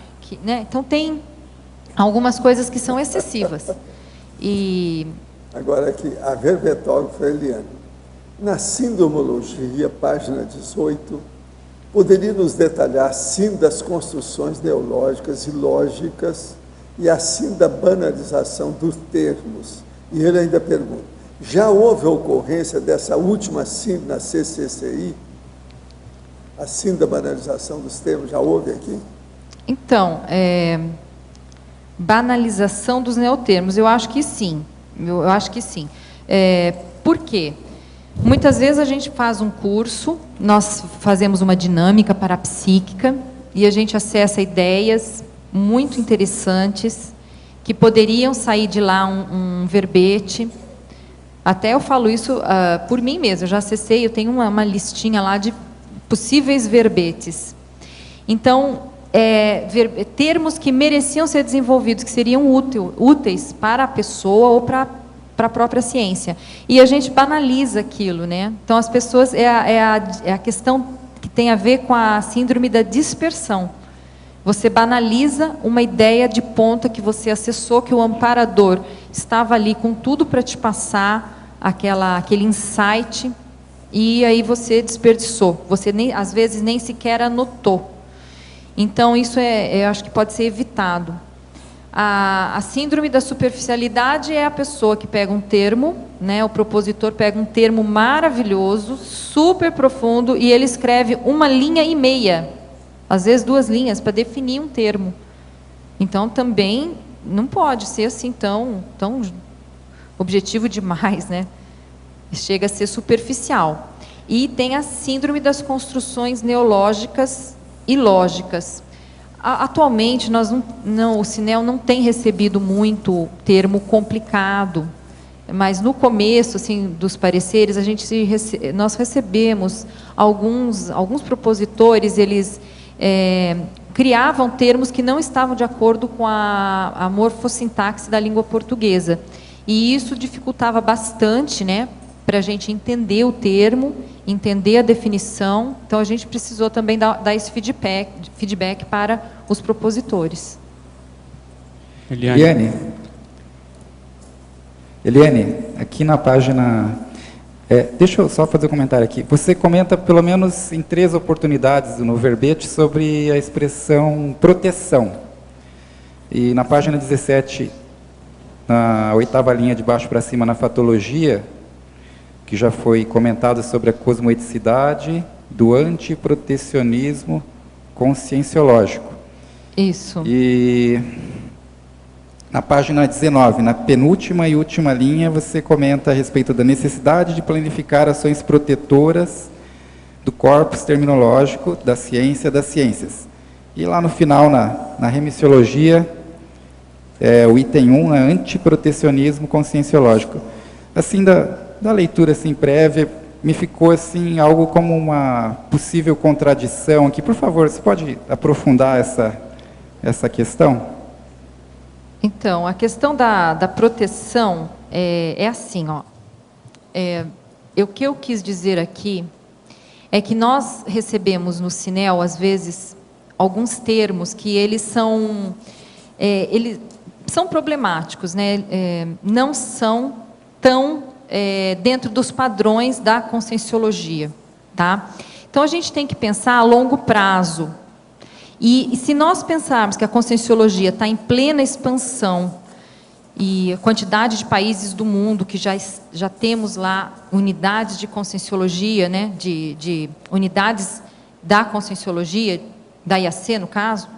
Né? Então, tem algumas coisas que são excessivas. Agora aqui, a verbetógrafa Eliane. Na sindromologia, página 18, poderia nos detalhar, sim, das construções neológicas e lógicas e assim da banalização dos termos. E ele ainda pergunta, já houve a ocorrência dessa última sim na CCCI? A sim da banalização dos termos, já houve aqui? Então, banalização dos neotermos, eu acho que sim. Eu acho que sim. Por quê? Muitas vezes a gente faz um curso, nós fazemos uma dinâmica parapsíquica e a gente acessa ideias muito interessantes que poderiam sair de lá um verbete. Até eu falo isso por mim mesma, eu já acessei, eu tenho uma listinha lá de possíveis verbetes. Então, termos que mereciam ser desenvolvidos, que seriam úteis para a pessoa ou para a própria ciência. E a gente banaliza aquilo, né? Então, as pessoas, é a questão que tem a ver com a síndrome da dispersão. Você banaliza uma ideia de ponta que você acessou, que o amparador estava ali com tudo para te passar, aquele insight, e aí você desperdiçou. Você, às vezes, nem sequer anotou. Então, isso eu acho que pode ser evitado. A síndrome da superficialidade é a pessoa que pega um termo, né, o propositor pega um termo maravilhoso, super profundo, e ele escreve 1,5 linha, às vezes 2 linhas, para definir um termo. Então, também não pode ser assim tão objetivo demais, né? Chega a ser superficial. E tem a síndrome das construções neológicas e lógicas. Atualmente, o Cinel não tem recebido muito termo complicado, mas no começo assim, dos pareceres, nós recebemos alguns propositores, eles criavam termos que não estavam de acordo com a morfossintaxe da língua portuguesa. E isso dificultava bastante, né, para a gente entender o termo, entender a definição. Então, a gente precisou também dar esse feedback para os propositores. Eliane, aqui na página... deixa eu só fazer um comentário aqui. Você comenta, pelo menos em 3 oportunidades no verbete, sobre a expressão proteção. E na página 17, na 8ª linha de baixo para cima, na fatologia, que já foi comentado sobre a cosmoeticidade do antiprotecionismo conscienciológico. Isso. E na página 19, na penúltima e última linha, você comenta a respeito da necessidade de planificar ações protetoras do corpus terminológico da ciência das ciências. E lá no final, na remissiologia, o item 1, antiprotecionismo conscienciológico. Assim, da leitura assim, prévia, me ficou assim, algo como uma possível contradição aqui. Por favor, você pode aprofundar essa questão? Então, a questão da proteção é assim, ó. O que eu quis dizer aqui é que nós recebemos no Cinel, às vezes, alguns termos que eles são problemáticos, né? Não são tão dentro dos padrões da conscienciologia, tá? Então, a gente tem que pensar a longo prazo. E se nós pensarmos que a conscienciologia está em plena expansão, e a quantidade de países do mundo que já temos lá unidades de conscienciologia, né, de unidades da conscienciologia, da IAC, no caso,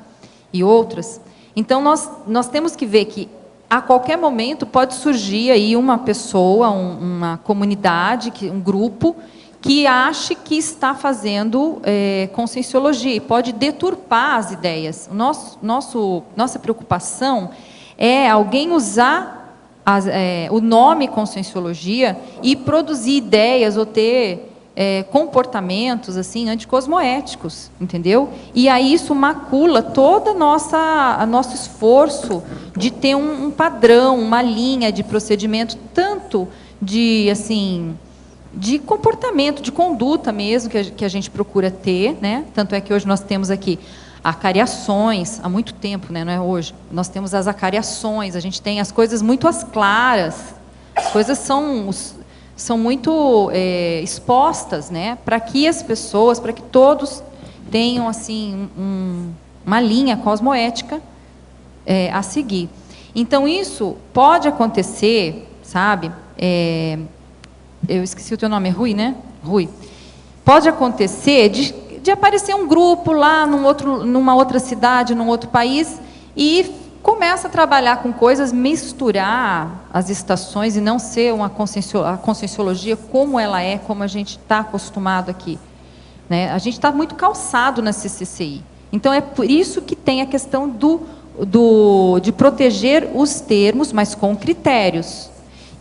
e outras, então nós temos que ver que a qualquer momento pode surgir aí uma pessoa, uma comunidade, um grupo, que ache que está fazendo conscienciologia e pode deturpar as ideias. Nossa preocupação é alguém usar o nome conscienciologia e produzir ideias ou ter comportamentos assim anticosmoéticos, entendeu? E aí isso macula toda nosso esforço de ter um padrão, uma linha de procedimento, tanto de assim de comportamento, de conduta mesmo que a gente procura ter, né? Tanto é que hoje nós temos aqui acariações, há muito tempo, né? Não é hoje. Nós temos as acariações, a gente tem as coisas muito às claras, as coisas são muito expostas, né? Para que as pessoas, para que todos tenham assim uma linha cosmoética a seguir. Então isso pode acontecer, sabe? Eu esqueci o teu nome, é Rui, né? Rui. Pode acontecer de aparecer um grupo lá numa outra cidade, num outro país, e começa a trabalhar com coisas, misturar as estações e não ser a conscienciologia como ela é, como a gente está acostumado aqui, né? A gente está muito calçado na CCCI. Então, é por isso que tem a questão de proteger os termos, mas com critérios.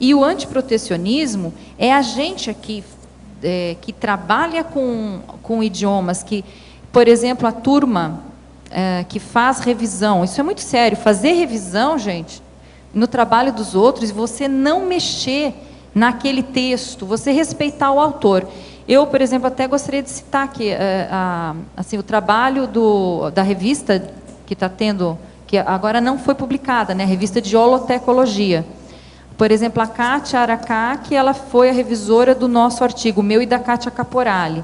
E o antiprotecionismo é a gente aqui que trabalha com idiomas, que, por exemplo, a turma que faz revisão, isso é muito sério, fazer revisão, gente, no trabalho dos outros, você não mexer naquele texto, você respeitar o autor. Eu, por exemplo, até gostaria de citar aqui assim, o trabalho da revista que está tendo, que agora não foi publicada, né, a revista de Holotecologia. Por exemplo, a Kátia Aracá, que ela foi a revisora do nosso artigo, meu e da Kátia Caporali.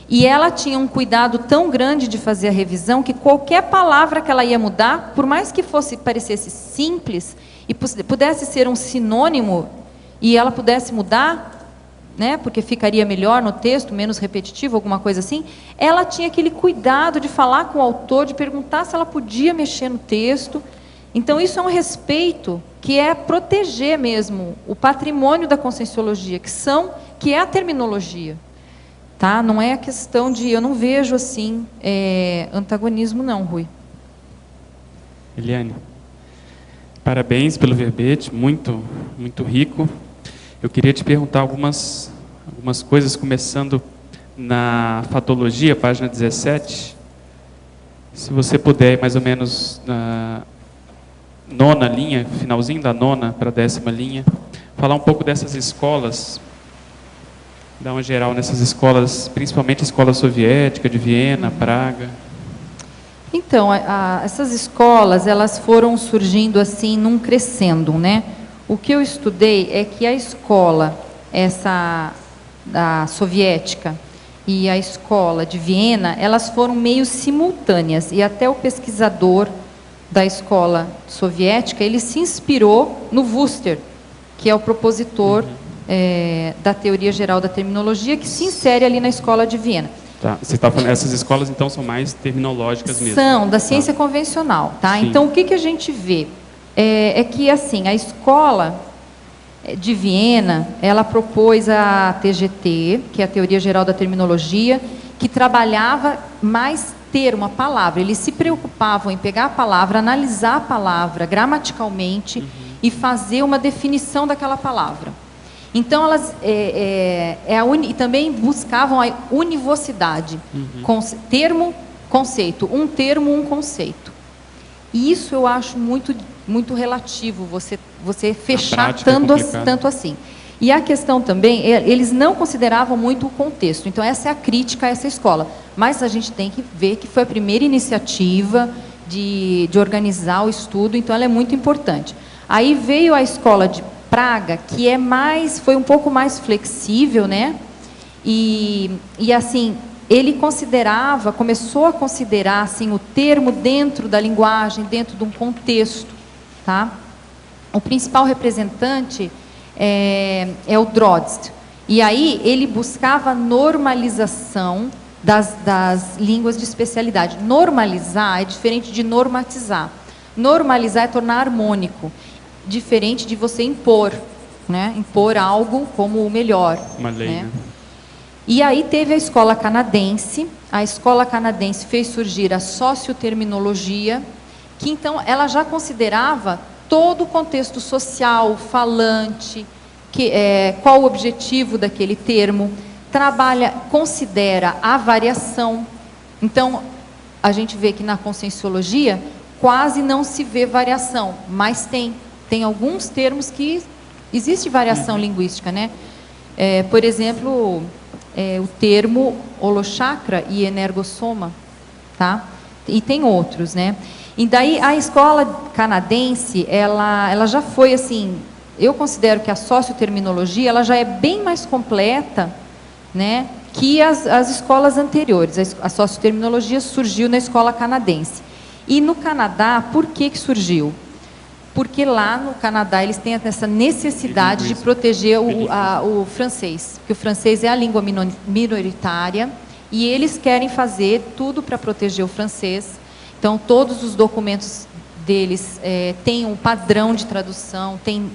E ela tinha um cuidado tão grande de fazer a revisão que qualquer palavra que ela ia mudar, por mais que parecesse simples e pudesse ser um sinônimo e ela pudesse mudar, né, porque ficaria melhor no texto, menos repetitivo, alguma coisa assim, ela tinha aquele cuidado de falar com o autor, de perguntar se ela podia mexer no texto. Então, isso é um respeito que é proteger mesmo o patrimônio da conscienciologia, que é a terminologia. Tá? Não é a questão de... Eu não vejo, assim, antagonismo, não, Rui. Eliane, parabéns pelo verbete, muito, muito rico. Eu queria te perguntar algumas coisas, começando na fatologia, página 17. Se você puder, mais ou menos... nona linha, finalzinho da nona para a 10ª linha, falar um pouco dessas escolas, dar uma geral nessas escolas, principalmente a escola soviética de Viena, Praga. Então, essas escolas, elas foram surgindo assim, num crescendo, né? O que eu estudei é que a escola, da soviética e a escola de Viena, elas foram meio simultâneas, e até o pesquisador da escola soviética, ele se inspirou no Wüster, que é o propositor da teoria geral da terminologia, que se insere ali na escola de Viena. Tá. Você está falando, essas escolas então são mais terminológicas mesmo? São, da ciência convencional, tá? Então, o que a gente vê? É que, assim, a escola de Viena, ela propôs a TGT, que é a teoria geral da terminologia, que trabalhava mais termo, a palavra. Eles se preocupavam em pegar a palavra, analisar a palavra gramaticalmente e fazer uma definição daquela palavra. Então, elas e também buscavam a univocidade. Termo, conceito. Um termo, um conceito. E isso eu acho muito, muito relativo, você fechar tanto assim. E a questão também, eles não consideravam muito o contexto. Então, essa é a crítica a essa escola. Mas a gente tem que ver que foi a primeira iniciativa de organizar o estudo, então ela é muito importante. Aí veio a escola de Praga, que foi um pouco mais flexível, né? E assim, ele começou a considerar assim, o termo dentro da linguagem, dentro de um contexto. Tá? O principal representante é o Drost. E aí ele buscava normalização das línguas de especialidade. Normalizar é diferente de normatizar. Normalizar é tornar harmônico, diferente de você impor, né? Impor algo como o melhor. Uma lei, né? E aí teve a escola canadense. A escola canadense fez surgir a socioterminologia, que então ela já considerava todo o contexto social, falante, qual o objetivo daquele termo, considera a variação. Então, a gente vê que na conscienciologia quase não se vê variação, mas tem alguns termos que existe variação linguística, né? Por exemplo, o termo holochakra e energossoma, tá? E tem outros, né? E daí a escola canadense, ela já foi assim, eu considero que a socioterminologia, ela já é bem mais completa, né, que as escolas anteriores. A socioterminologia surgiu na escola canadense. E no Canadá, por que surgiu? Porque lá no Canadá eles têm essa necessidade de proteger o francês, porque o francês é a língua minoritária e eles querem fazer tudo para proteger o francês. Então, todos os documentos deles têm um padrão de tradução, tem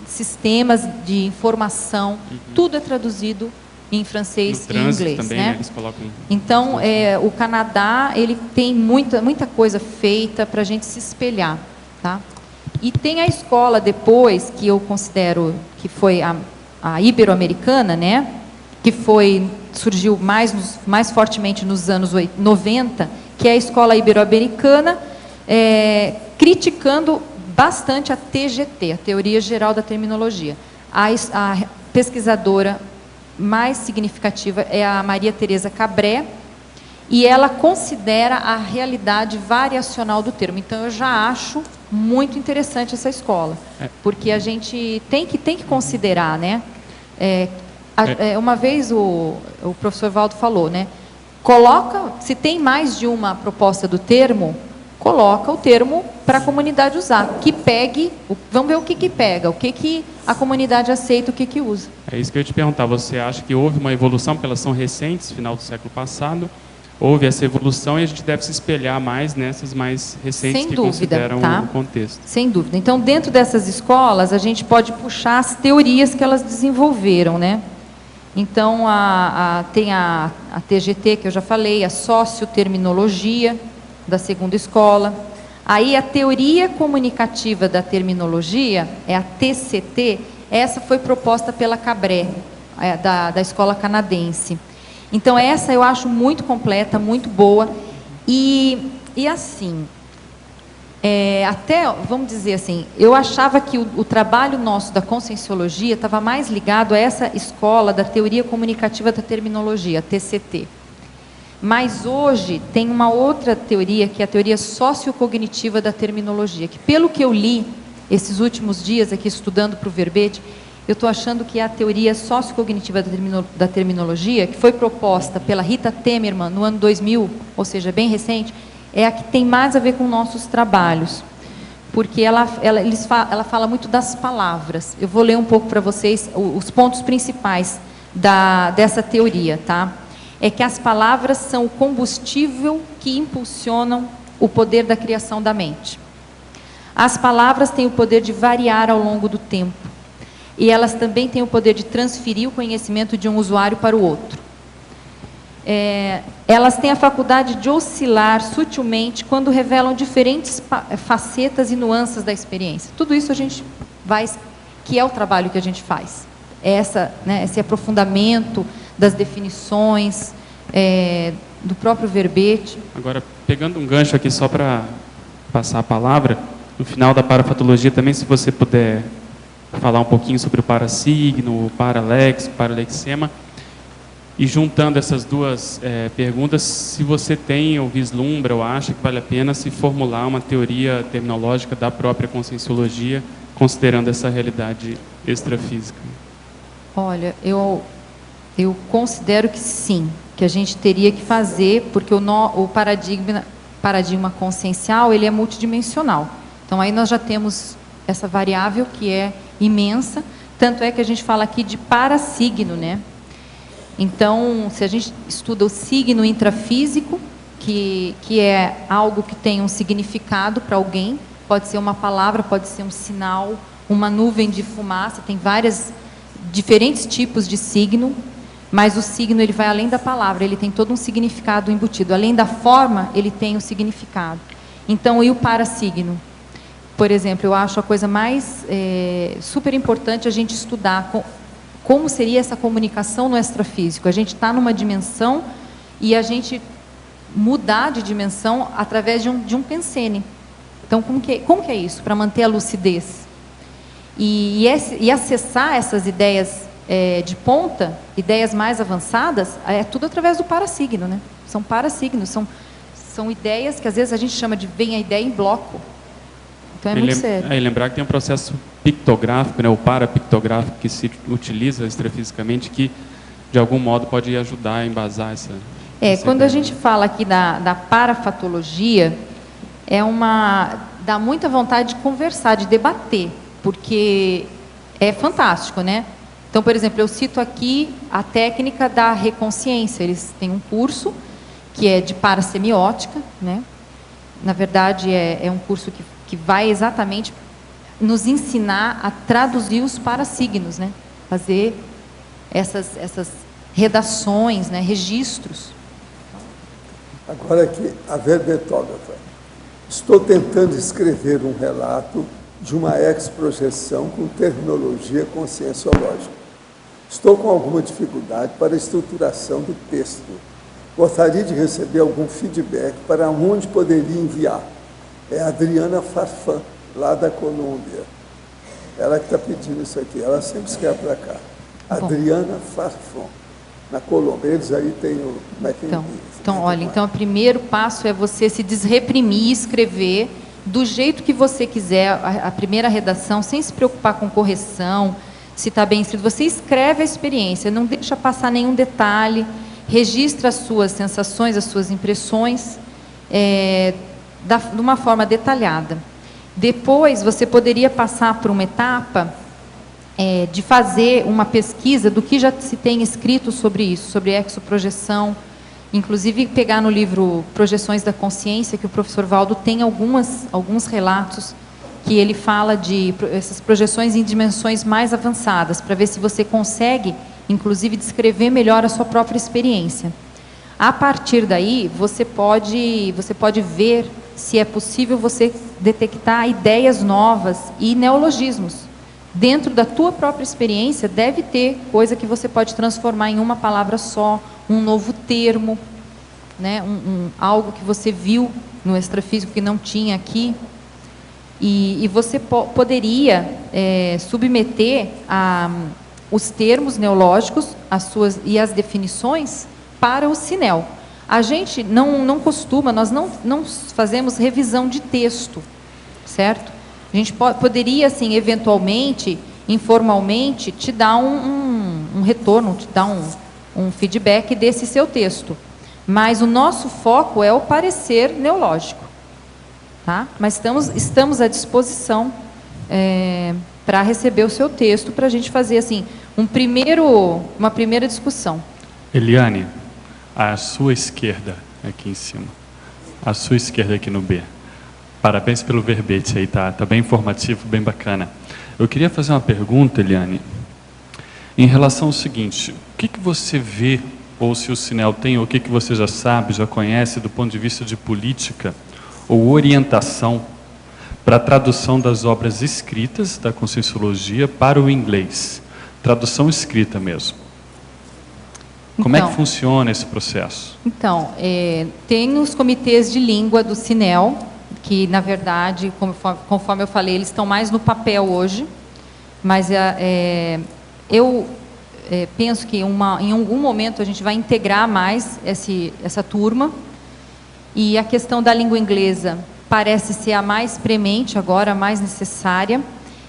sistemas de informação, tudo é traduzido em francês e inglês, também, né? Eles colocam... Então, o Canadá, ele tem muita coisa feita para a gente se espelhar, tá? E tem a escola depois, que eu considero que foi a ibero-americana, né? Que surgiu mais fortemente nos anos 90, que é a escola ibero-americana, criticando bastante a TGT, a Teoria Geral da Terminologia. A pesquisadora mais significativa é a Maria Teresa Cabré, e ela considera a realidade variacional do termo. Então, eu já acho muito interessante essa escola, porque a gente tem que considerar, né? Uma vez o professor Valdo falou, né? Se tem mais de uma proposta do termo, coloca o termo para a comunidade usar, que pegue, vamos ver o que pega, o que a comunidade aceita, o que usa. É isso que eu ia te perguntar, você acha que houve uma evolução, porque elas são recentes, final do século passado, houve essa evolução e a gente deve se espelhar mais nessas mais recentes que consideram o contexto. Sem dúvida. Então, dentro dessas escolas, a gente pode puxar as teorias que elas desenvolveram, né? Então, tem a TGT, que eu já falei, a socioterminologia da segunda escola. Aí, a teoria comunicativa da terminologia, é a TCT, essa foi proposta pela Cabré, da escola canadense. Então, essa eu acho muito completa, muito boa. E assim, vamos dizer assim, eu achava que o trabalho nosso da conscienciologia estava mais ligado a essa escola da teoria comunicativa da terminologia, TCT. Mas hoje tem uma outra teoria, que é a teoria sociocognitiva da terminologia, que pelo que eu li esses últimos dias aqui estudando para o verbete, eu estou achando que a teoria sociocognitiva da terminologia, que foi proposta pela Rita Temerman no ano 2000, ou seja, bem recente, é a que tem mais a ver com nossos trabalhos, porque ela fala muito das palavras. Eu vou ler um pouco para vocês os pontos principais dessa teoria, tá? É que as palavras são o combustível que impulsionam o poder da criação da mente. As palavras têm o poder de variar ao longo do tempo. E elas também têm o poder de transferir o conhecimento de um usuário para o outro. Elas têm a faculdade de oscilar sutilmente quando revelam diferentes facetas e nuances da experiência. Tudo isso a gente que é o trabalho que a gente faz. Esse aprofundamento das definições, do próprio verbete. Agora, pegando um gancho aqui só para passar a palavra, no final da parafatologia também, se você puder falar um pouquinho sobre o parasigno, o paraléxico, o paralexema, e juntando essas duas perguntas, se você tem ou vislumbra ou acha que vale a pena se formular uma teoria terminológica da própria conscienciologia, considerando essa realidade extrafísica. Olha, eu considero que sim, que a gente teria que fazer, porque o paradigma consciencial, ele é multidimensional. Então, aí nós já temos essa variável que é imensa, tanto é que a gente fala aqui de parasigno, né? Então, se a gente estuda o signo intrafísico, que é algo que tem um significado para alguém, pode ser uma palavra, pode ser um sinal, uma nuvem de fumaça, tem diferentes tipos de signo, mas o signo ele vai além da palavra, ele tem todo um significado embutido. Além da forma, ele tem um significado. Então, e o parasigno? por exemplo, eu acho a coisa mais super importante a gente estudar como seria essa comunicação no extrafísico. A gente está numa dimensão e a gente mudar de dimensão através de um pensene. Então, como que é isso? Para manter a lucidez. E acessar essas ideias de ponta, ideias mais avançadas, é tudo através do parasigno, né? São parasignos, são ideias que às vezes a gente chama de vem a ideia em bloco. Então é muito sério. E lembrar que tem um processo pictográfico, né, o parapictográfico, que se utiliza extrafisicamente, que de algum modo pode ajudar a embasar essa quando ideia. a gente fala aqui da parafatologia, dá muita vontade de conversar, de debater, porque é fantástico, né? Então, por exemplo, eu cito aqui a técnica da reconsciência. Eles têm um curso que é de parasemiótica, né? Na verdade, é um curso que vai exatamente nos ensinar a traduzir os parasignos, né? Fazer essas redações, né? Registros. Agora aqui, a verbetógrafa. Estou tentando escrever um relato de uma exprojeção com terminologia conscienciológica. Estou com alguma dificuldade para a estruturação do texto. Gostaria de receber algum feedback para onde poderia enviar. É a Adriana Farfan, lá da Colômbia. Ela que está pedindo isso aqui. Ela sempre escreve para cá. Adriana Farfan, na Colômbia. Eles aí têm o... Então, olha, então o primeiro passo é você se desreprimir e escrever do jeito que você quiser, a primeira redação, sem se preocupar com correção, se está bem escrito. Você escreve a experiência, não deixa passar nenhum detalhe, registra as suas sensações, as suas impressões, de uma forma detalhada. Depois, você poderia passar por uma etapa de fazer uma pesquisa do que já se tem escrito sobre isso, sobre exoprojeção. Inclusive, pegar no livro Projeções da Consciência, que o professor Valdo tem alguns relatos que ele fala de essas projeções em dimensões mais avançadas, para ver se você consegue, inclusive, descrever melhor a sua própria experiência. A partir daí, você pode ver se é possível você detectar ideias novas e neologismos. Dentro da tua própria experiência, deve ter coisa que você pode transformar em uma palavra só, um novo termo, né? Algo que você viu no extrafísico que não tinha aqui. E você poderia submeter os termos neológicos e as definições para o Sinel. A gente não costuma, nós não fazemos revisão de texto, certo? A gente poderia, assim, eventualmente, informalmente, te dar um retorno, te dar um feedback desse seu texto. Mas o nosso foco é o parecer neológico. Tá? Mas estamos à disposição para receber o seu texto, para a gente fazer assim, uma primeira discussão. Eliane, à sua esquerda, aqui em cima. À sua esquerda aqui no B. Parabéns pelo verbete aí, tá bem informativo, bem bacana. Eu queria fazer uma pergunta, Eliane, em relação ao seguinte: o que você vê, ou se o Sinel tem, ou o que você já sabe, já conhece, do ponto de vista de política ou orientação para a tradução das obras escritas da Conscienciologia para o inglês? Tradução escrita mesmo. Como é que funciona esse processo? Então, tem os comitês de língua do Sinel, que, na verdade, conforme eu falei, eles estão mais no papel hoje, mas eu penso que em algum momento a gente vai integrar mais essa turma, e a questão da língua inglesa parece ser a mais premente agora, a mais necessária.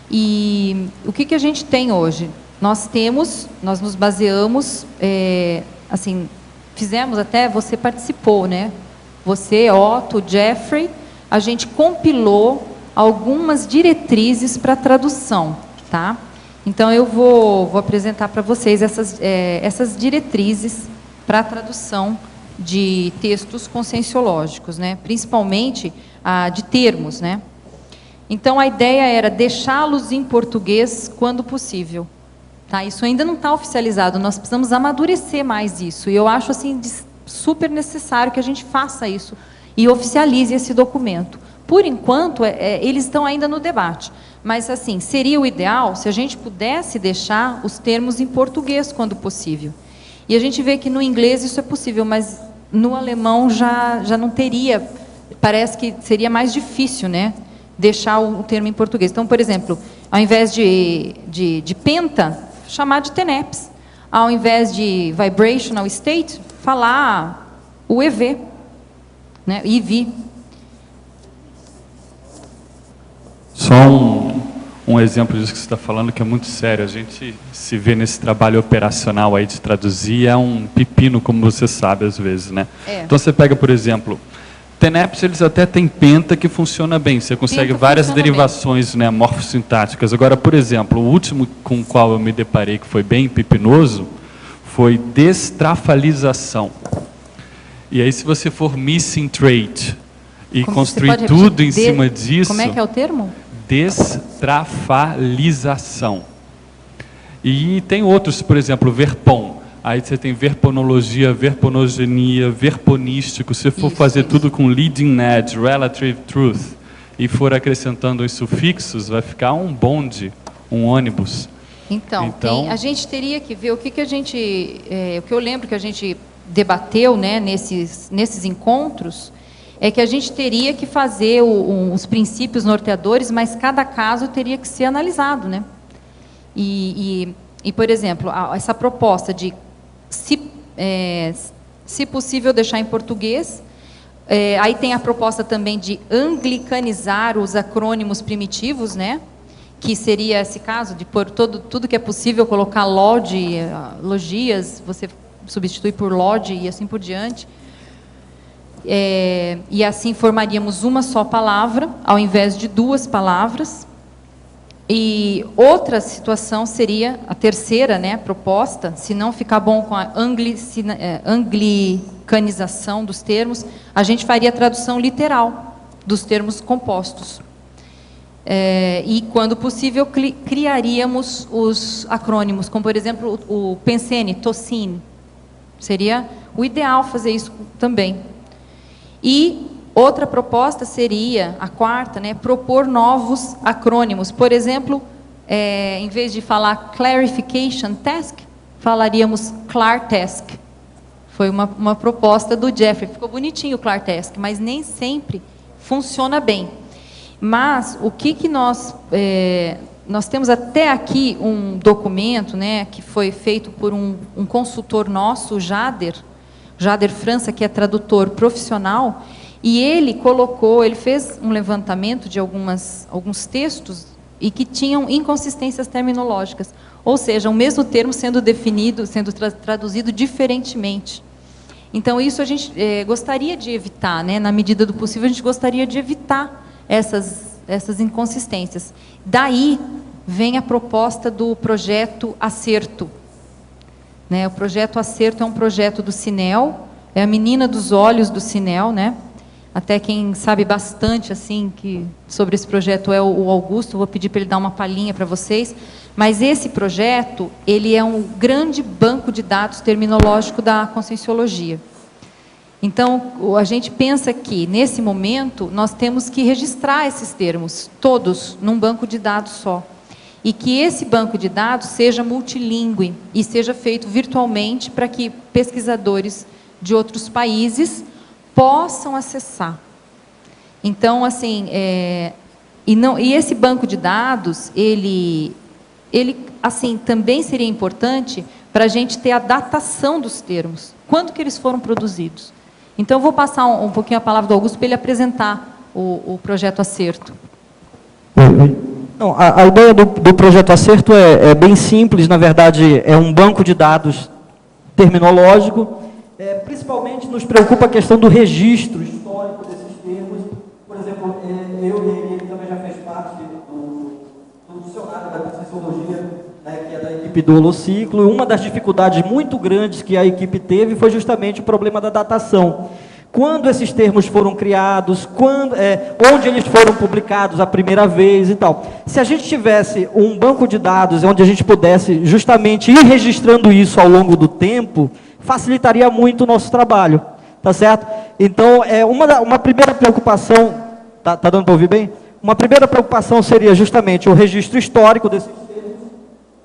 E o que a gente tem hoje? Nós nos baseamos, assim, fizemos até, você participou, né? Você, Otto, Jeffrey, a gente compilou algumas diretrizes para tradução, tá? Então, eu vou apresentar para vocês essas diretrizes para a tradução de textos conscienciológicos, né? Principalmente de termos, né? Então, a ideia era deixá-los em português quando possível. Tá? Isso ainda não está oficializado, nós precisamos amadurecer mais isso. E eu acho assim, super necessário que a gente faça isso e oficialize esse documento, Por enquanto, eles estão ainda no debate. Mas, assim, seria o ideal se a gente pudesse deixar os termos em português, quando possível. E a gente vê que no inglês isso é possível, mas no alemão já não teria, parece que seria mais difícil, né, deixar o termo em português. Então, por exemplo, ao invés de penta, chamar de TENEPS. Ao invés de vibrational state, falar o EV, né, IV. Só um exemplo disso que você está falando, que é muito sério. A gente se vê nesse trabalho operacional aí de traduzir, é um pepino, como você sabe, às vezes, né? Então, você pega, por exemplo, TENEPS, eles até têm penta que funciona bem. Você consegue várias derivações, né, morfossintáticas. Agora, por exemplo, o último com o qual eu me deparei, que foi bem pepinoso, foi destrafalização. E aí, se você for missing trait e construir tudo em cima disso... Como é que é o termo? Destrafalização. E tem outros, por exemplo, verpon. Aí você tem verponologia, verponogenia, verponístico. Se for fazer tudo com leading edge, relative truth, e for acrescentando os sufixos, vai ficar um bonde, um ônibus. Então a gente teria que ver o que a gente... o que eu lembro que a gente debateu, né, nesses encontros, é que a gente teria que fazer os princípios norteadores, mas cada caso teria que ser analisado, né? E por exemplo, essa proposta de, se possível, deixar em português, aí tem a proposta também de anglicanizar os acrônimos primitivos, né? Que seria esse caso, de pôr tudo que é possível, colocar logias, você substitui por log e assim por diante. E assim formaríamos uma só palavra, ao invés de duas palavras. E outra situação seria, a terceira, né, proposta, se não ficar bom com a anglicanização dos termos, a gente faria a tradução literal dos termos compostos. E, quando possível, criaríamos os acrônimos, como, por exemplo, o pensene, tocine. Seria o ideal fazer isso também. E outra proposta seria, a quarta, né, propor novos acrônimos. Por exemplo, em vez de falar Clarification Task, falaríamos Clartask. Foi uma proposta do Jeffrey. Ficou bonitinho o Clartask, mas nem sempre funciona bem. Mas o que nós temos até aqui um documento, né, que foi feito por um consultor nosso, o Jader França, que é tradutor profissional, e ele fez um levantamento de alguns textos e que tinham inconsistências terminológicas, ou seja, o mesmo termo sendo traduzido diferentemente. Então, isso a gente gostaria de evitar, né, na medida do possível, a gente gostaria de evitar essas inconsistências. Daí vem a proposta do projeto Acerto. Né, o projeto Acerto é um projeto do Cinel, é a menina dos olhos do Cinel, né? Até quem sabe bastante assim sobre esse projeto é o Augusto, vou pedir para ele dar uma palhinha para vocês. Mas esse projeto, ele é um grande banco de dados terminológico da Conscienciologia. Então, a gente pensa que, nesse momento, nós temos que registrar esses termos, todos, num banco de dados só. E que esse banco de dados seja multilingüe e seja feito virtualmente para que pesquisadores de outros países possam acessar. Então, assim, e esse banco de dados, ele assim, também seria importante para a gente ter a datação dos termos. Quando que eles foram produzidos? Então, eu vou passar um pouquinho a palavra do Augusto para ele apresentar o projeto Acerto. Não, a ideia do projeto Acerto é bem simples, na verdade, é um banco de dados terminológico. Principalmente nos preocupa a questão do registro histórico desses termos. Por exemplo, ele também já fez parte do dicionário da Conscienciologia, né, que é da equipe do Holociclo, e uma das dificuldades muito grandes que a equipe teve foi justamente o problema da datação. Quando esses termos foram criados, onde eles foram publicados a primeira vez e tal. Se a gente tivesse um banco de dados onde a gente pudesse justamente ir registrando isso ao longo do tempo, facilitaria muito o nosso trabalho, tá certo? Então, uma primeira preocupação Tá dando para ouvir bem? Uma primeira preocupação seria justamente o registro histórico desses termos.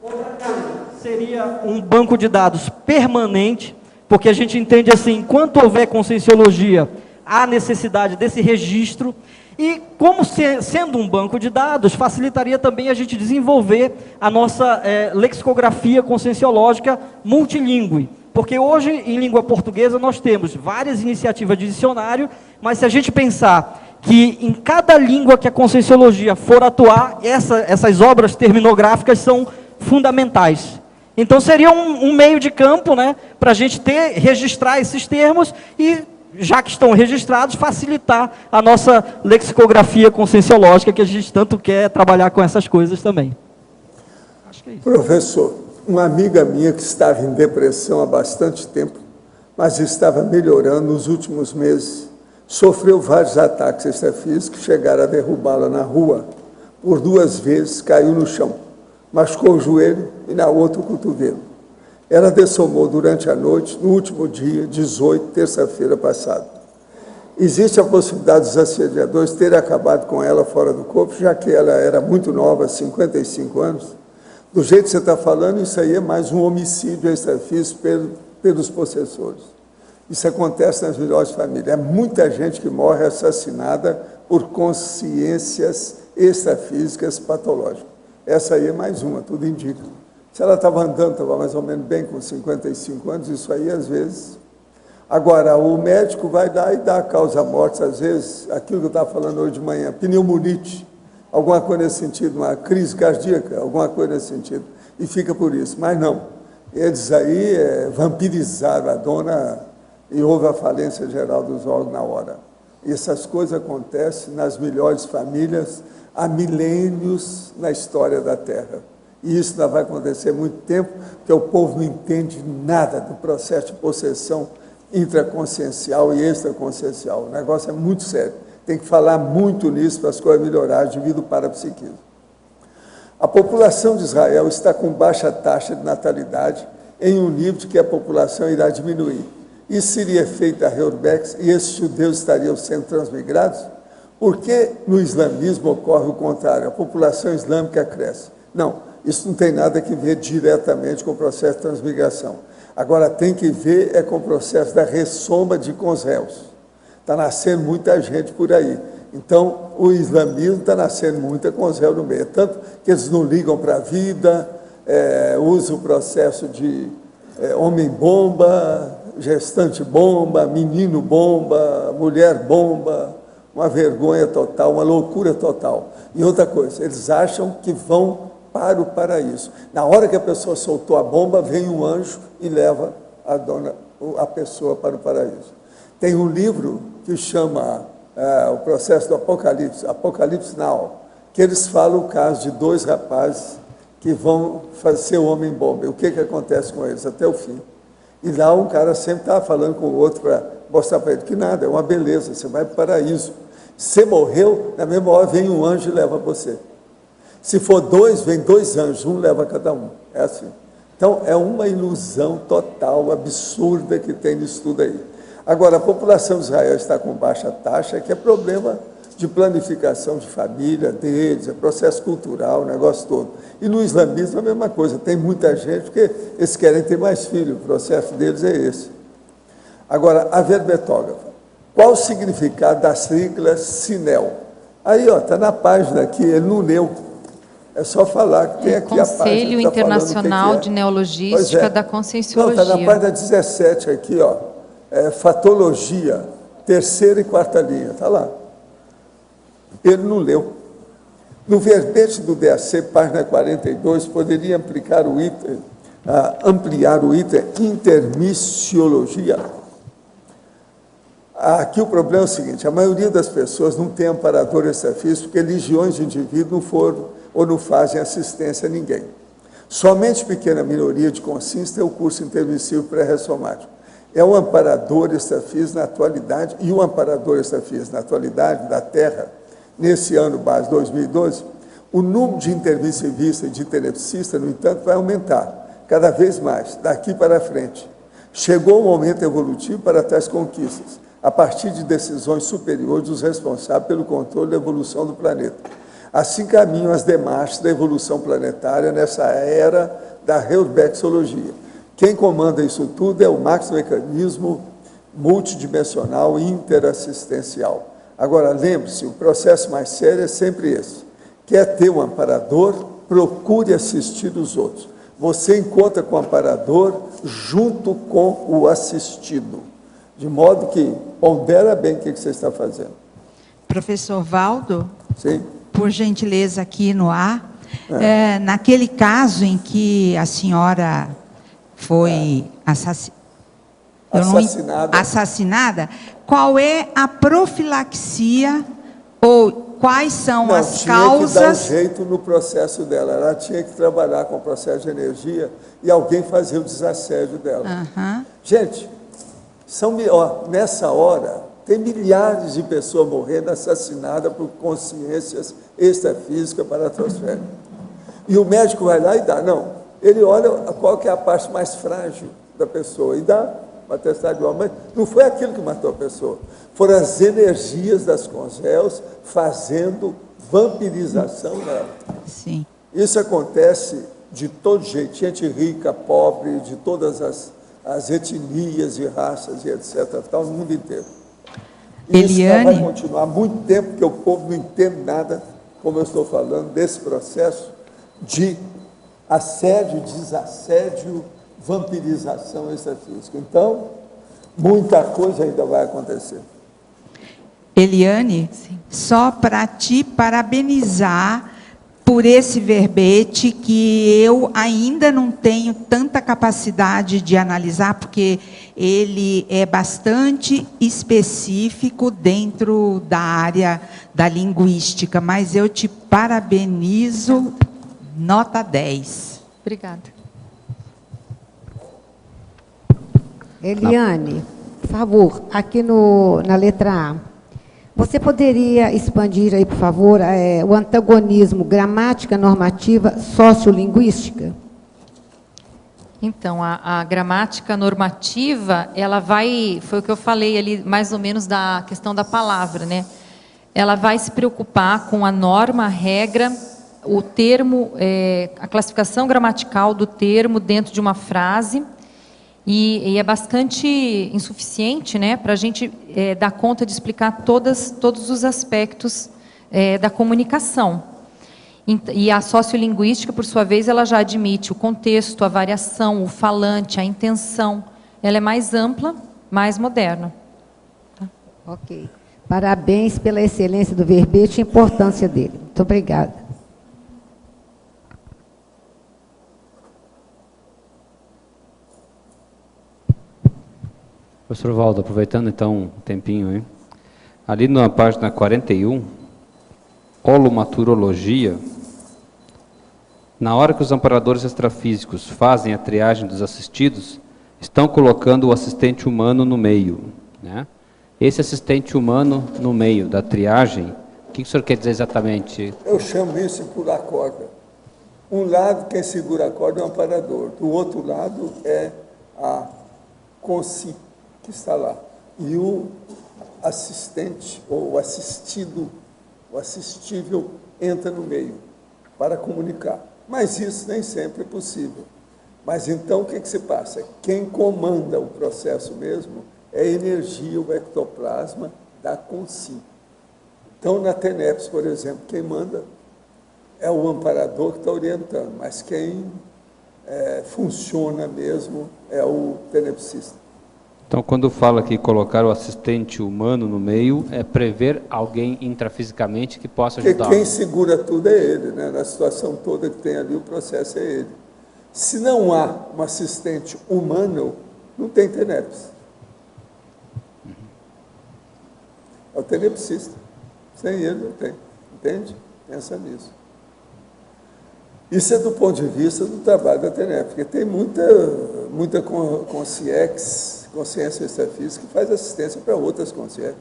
Outra coisa seria um banco de dados permanente, porque a gente entende assim, enquanto houver conscienciologia, há necessidade desse registro. E como sendo um banco de dados, facilitaria também a gente desenvolver a nossa lexicografia conscienciológica multilingüe. Porque hoje, em língua portuguesa, nós temos várias iniciativas de dicionário, mas se a gente pensar que em cada língua que a conscienciologia for atuar, essas obras terminográficas são fundamentais. Então seria um meio de campo, né, para a gente registrar esses termos e, já que estão registrados, facilitar a nossa lexicografia conscienciológica, que a gente tanto quer trabalhar com essas coisas também. Acho que é isso. Professor, uma amiga minha que estava em depressão há bastante tempo, mas estava melhorando nos últimos meses, sofreu vários ataques extrafísicos que chegaram a derrubá-la na rua. Por 2 vezes caiu no chão, machucou o joelho e na outra o cotovelo. Ela dessomou durante a noite, no último dia, 18, terça-feira passada. Existe a possibilidade dos assediadores terem acabado com ela fora do corpo, já que ela era muito nova, 55 anos. Do jeito que você está falando, isso aí é mais um homicídio extrafísico pelos possessores. Isso acontece nas melhores famílias. É muita gente que morre assassinada por consciências extrafísicas patológicas. Essa aí é mais uma, tudo indica. Se ela estava andando, estava mais ou menos bem com 55 anos, isso aí às vezes... Agora, o médico vai lá e dá a causa-morte, às vezes, aquilo que eu estava falando hoje de manhã, pneumonite, alguma coisa nesse sentido, uma crise cardíaca, alguma coisa nesse sentido, e fica por isso. Mas não, eles aí vampirizaram a dona e houve a falência geral dos órgãos na hora. E essas coisas acontecem nas melhores famílias há milênios na história da Terra. E isso ainda vai acontecer muito tempo, porque o povo não entende nada do processo de possessão intraconsciencial e extraconsciencial. O negócio é muito sério. Tem que falar muito nisso para as coisas melhorarem devido ao parapsiquismo. A população de Israel está com baixa taxa de natalidade em um nível de que a população irá diminuir. Isso seria feito da Reurbex e esses judeus estariam sendo transmigrados? Por que no islamismo ocorre o contrário? A população islâmica cresce. Não, isso não tem nada a ver diretamente com o processo de transmigração. Agora, tem que ver com o processo da ressoma com os réus. Está nascendo muita gente por aí. Então, o islamismo está nascendo muita com os réus no meio. Tanto que eles não ligam para a vida, usam o processo de homem-bomba, gestante-bomba, menino-bomba, mulher-bomba, uma vergonha total, uma loucura total. E outra coisa, eles acham que vão para o paraíso. Na hora que a pessoa soltou a bomba, vem um anjo e leva a pessoa para o paraíso. Tem um livro que chama o processo do Apocalipse, Apocalipse Now, que eles falam o caso de 2 rapazes que vão ser homem-bomba. O que acontece com eles até o fim. E lá um cara sempre estava falando com o outro para mostrar para ele que nada, é uma beleza, você vai para o paraíso. Você morreu, na mesma hora vem um anjo e leva você. Se for 2, vem 2 anjos, um leva cada um. É assim. Então, é uma ilusão total, absurda que tem nisso tudo aí. Agora, a população de Israel está com baixa taxa, que é problema de planificação de família deles, é processo cultural, o negócio todo. E no islamismo é a mesma coisa, tem muita gente porque eles querem ter mais filhos, o processo deles é esse. Agora, a verbetógrafa, qual o significado da sigla SINEL? Aí, está na página aqui, ele não leu. É só falar que tem aqui a página. Conselho Internacional de Neologística da Conscienciologia. Não, está na página 17 aqui, fatologia, 3ª e 4ª linha, está lá. Ele não leu. No verbete do DAC, página 42, poderia ampliar o item intermissiologia. Aqui o problema é o seguinte, a maioria das pessoas não tem amparador extrafísico porque legiões de indivíduos não foram ou não fazem assistência a ninguém. Somente pequena minoria de consciência tem o curso intermissivo pré-ressomático. É um amparador extrafísico na atualidade, e o amparador extrafísico na atualidade da Terra, nesse ano base 2012, o número de intermissivistas e de telepsistas, no entanto, vai aumentar cada vez mais, daqui para frente. Chegou o momento evolutivo para tais conquistas. a partir de decisões superiores dos responsáveis pelo controle da evolução do planeta. Assim caminham as demarches da evolução planetária nessa era da Reurbexologia. Quem comanda isso tudo é o macromecanismo multidimensional interassistencial. Agora, lembre-se, o processo mais sério é sempre esse. Quer ter um amparador, procure assistir os outros. Você encontra com o amparador junto com o assistido, de modo que pondera bem o que você está fazendo. Professor Valdo, Sim? por gentileza aqui no ar, naquele caso em que a senhora foi assassinada, qual é a profilaxia ou quais são as causas? Tinha que dar um jeito no processo dela. Ela tinha que trabalhar com o processo de energia e alguém fazer o desassédio dela. Gente, nessa hora, tem milhares de pessoas morrendo assassinadas por consciências extrafísicas paratosféricas. E o médico vai lá e dá. Não, ele olha qual que é a parte mais frágil da pessoa e dá uma testada de mas não foi aquilo que matou a pessoa. Foram as energias das consréus fazendo vampirização nela. Sim. Isso acontece de todo jeito, gente rica, pobre, de todas as etnias e raças e etc. Tal, no mundo inteiro. Eliane? Isso vai continuar muito tempo, porque o povo não entende nada, como eu estou falando, desse processo de assédio, desassédio, vampirização extrafísica. Então, muita coisa ainda vai acontecer. Eliane, só para te parabenizar por esse verbete que eu ainda não tenho tanta capacidade de analisar, porque ele é bastante específico dentro da área da linguística, mas eu te parabenizo, nota 10. Obrigada. Eliane, por favor, aqui na letra A, você poderia expandir aí, por favor, o antagonismo gramática normativa sociolinguística? Então, a gramática normativa, ela vai, foi o que eu falei ali, mais ou menos da questão da palavra, né? Ela vai se preocupar com a norma, a regra, o termo, a classificação gramatical do termo dentro de uma frase, e é bastante insuficiente, né, para a gente dar conta de explicar todos os aspectos da comunicação. E a sociolinguística, por sua vez, ela já admite o contexto, a variação, o falante, a intenção. Ela é mais ampla, mais moderna. Tá? Ok. Parabéns pela excelência do verbete e a importância dele. Muito obrigada. Professor Valdo, aproveitando então um tempinho, hein? Ali na página 41, holomaturologia, na hora que os amparadores extrafísicos fazem a triagem dos assistidos, estão colocando o assistente humano no meio, né? Esse assistente humano no meio da triagem, o que o senhor quer dizer exatamente? Eu chamo isso de pular corda. Um lado, quem segura a corda é o amparador, do outro lado é a consci que está lá. E o assistente, ou o assistido, o assistível, entra no meio para comunicar. Mas isso nem sempre é possível. Mas então o que se passa? Quem comanda o processo mesmo é a energia, o ectoplasma da consci. Então, na TENEPS, por exemplo, quem manda é o amparador que está orientando, mas quem funciona mesmo é o tenepsista. Então, quando fala que colocar o assistente humano no meio, é prever alguém intrafisicamente que possa ajudar. Porque quem segura tudo é ele, né? Na situação toda que tem ali, o processo é ele. Se não há um assistente humano, não tem TENEPS. É o tenepsista. Sem ele não tem. Entende? Pensa nisso. Isso é do ponto de vista do trabalho da TENEPS, porque tem muita consciência extrafísica que faz assistência para outras consciências.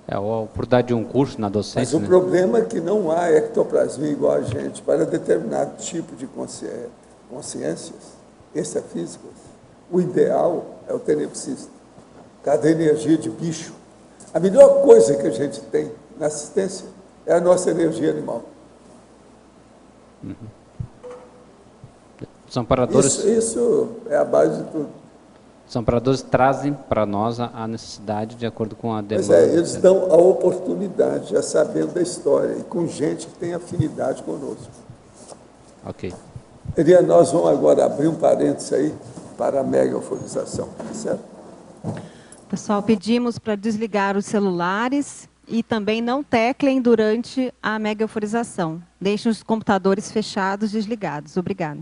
A oportunidade de um curso na docência. Mas o problema é que não há ectoplasmia igual a gente para determinado tipo de consciências extrafísicas. O ideal é o tenepsista. Cada energia de bicho A melhor coisa que a gente tem na assistência é a nossa energia animal. Os amparadores, Isso é a base de tudo. os amparadores trazem para nós a necessidade de acordo com a demanda. Pois é, eles dão a oportunidade, já sabendo da história, e com gente que tem afinidade conosco. Ok. Eliane, nós vamos agora abrir um parênteses aí para a mega euforização, certo? Pessoal, pedimos para desligar os celulares e também não teclem durante a mega euforização. Deixem os computadores fechados, desligados. Obrigada.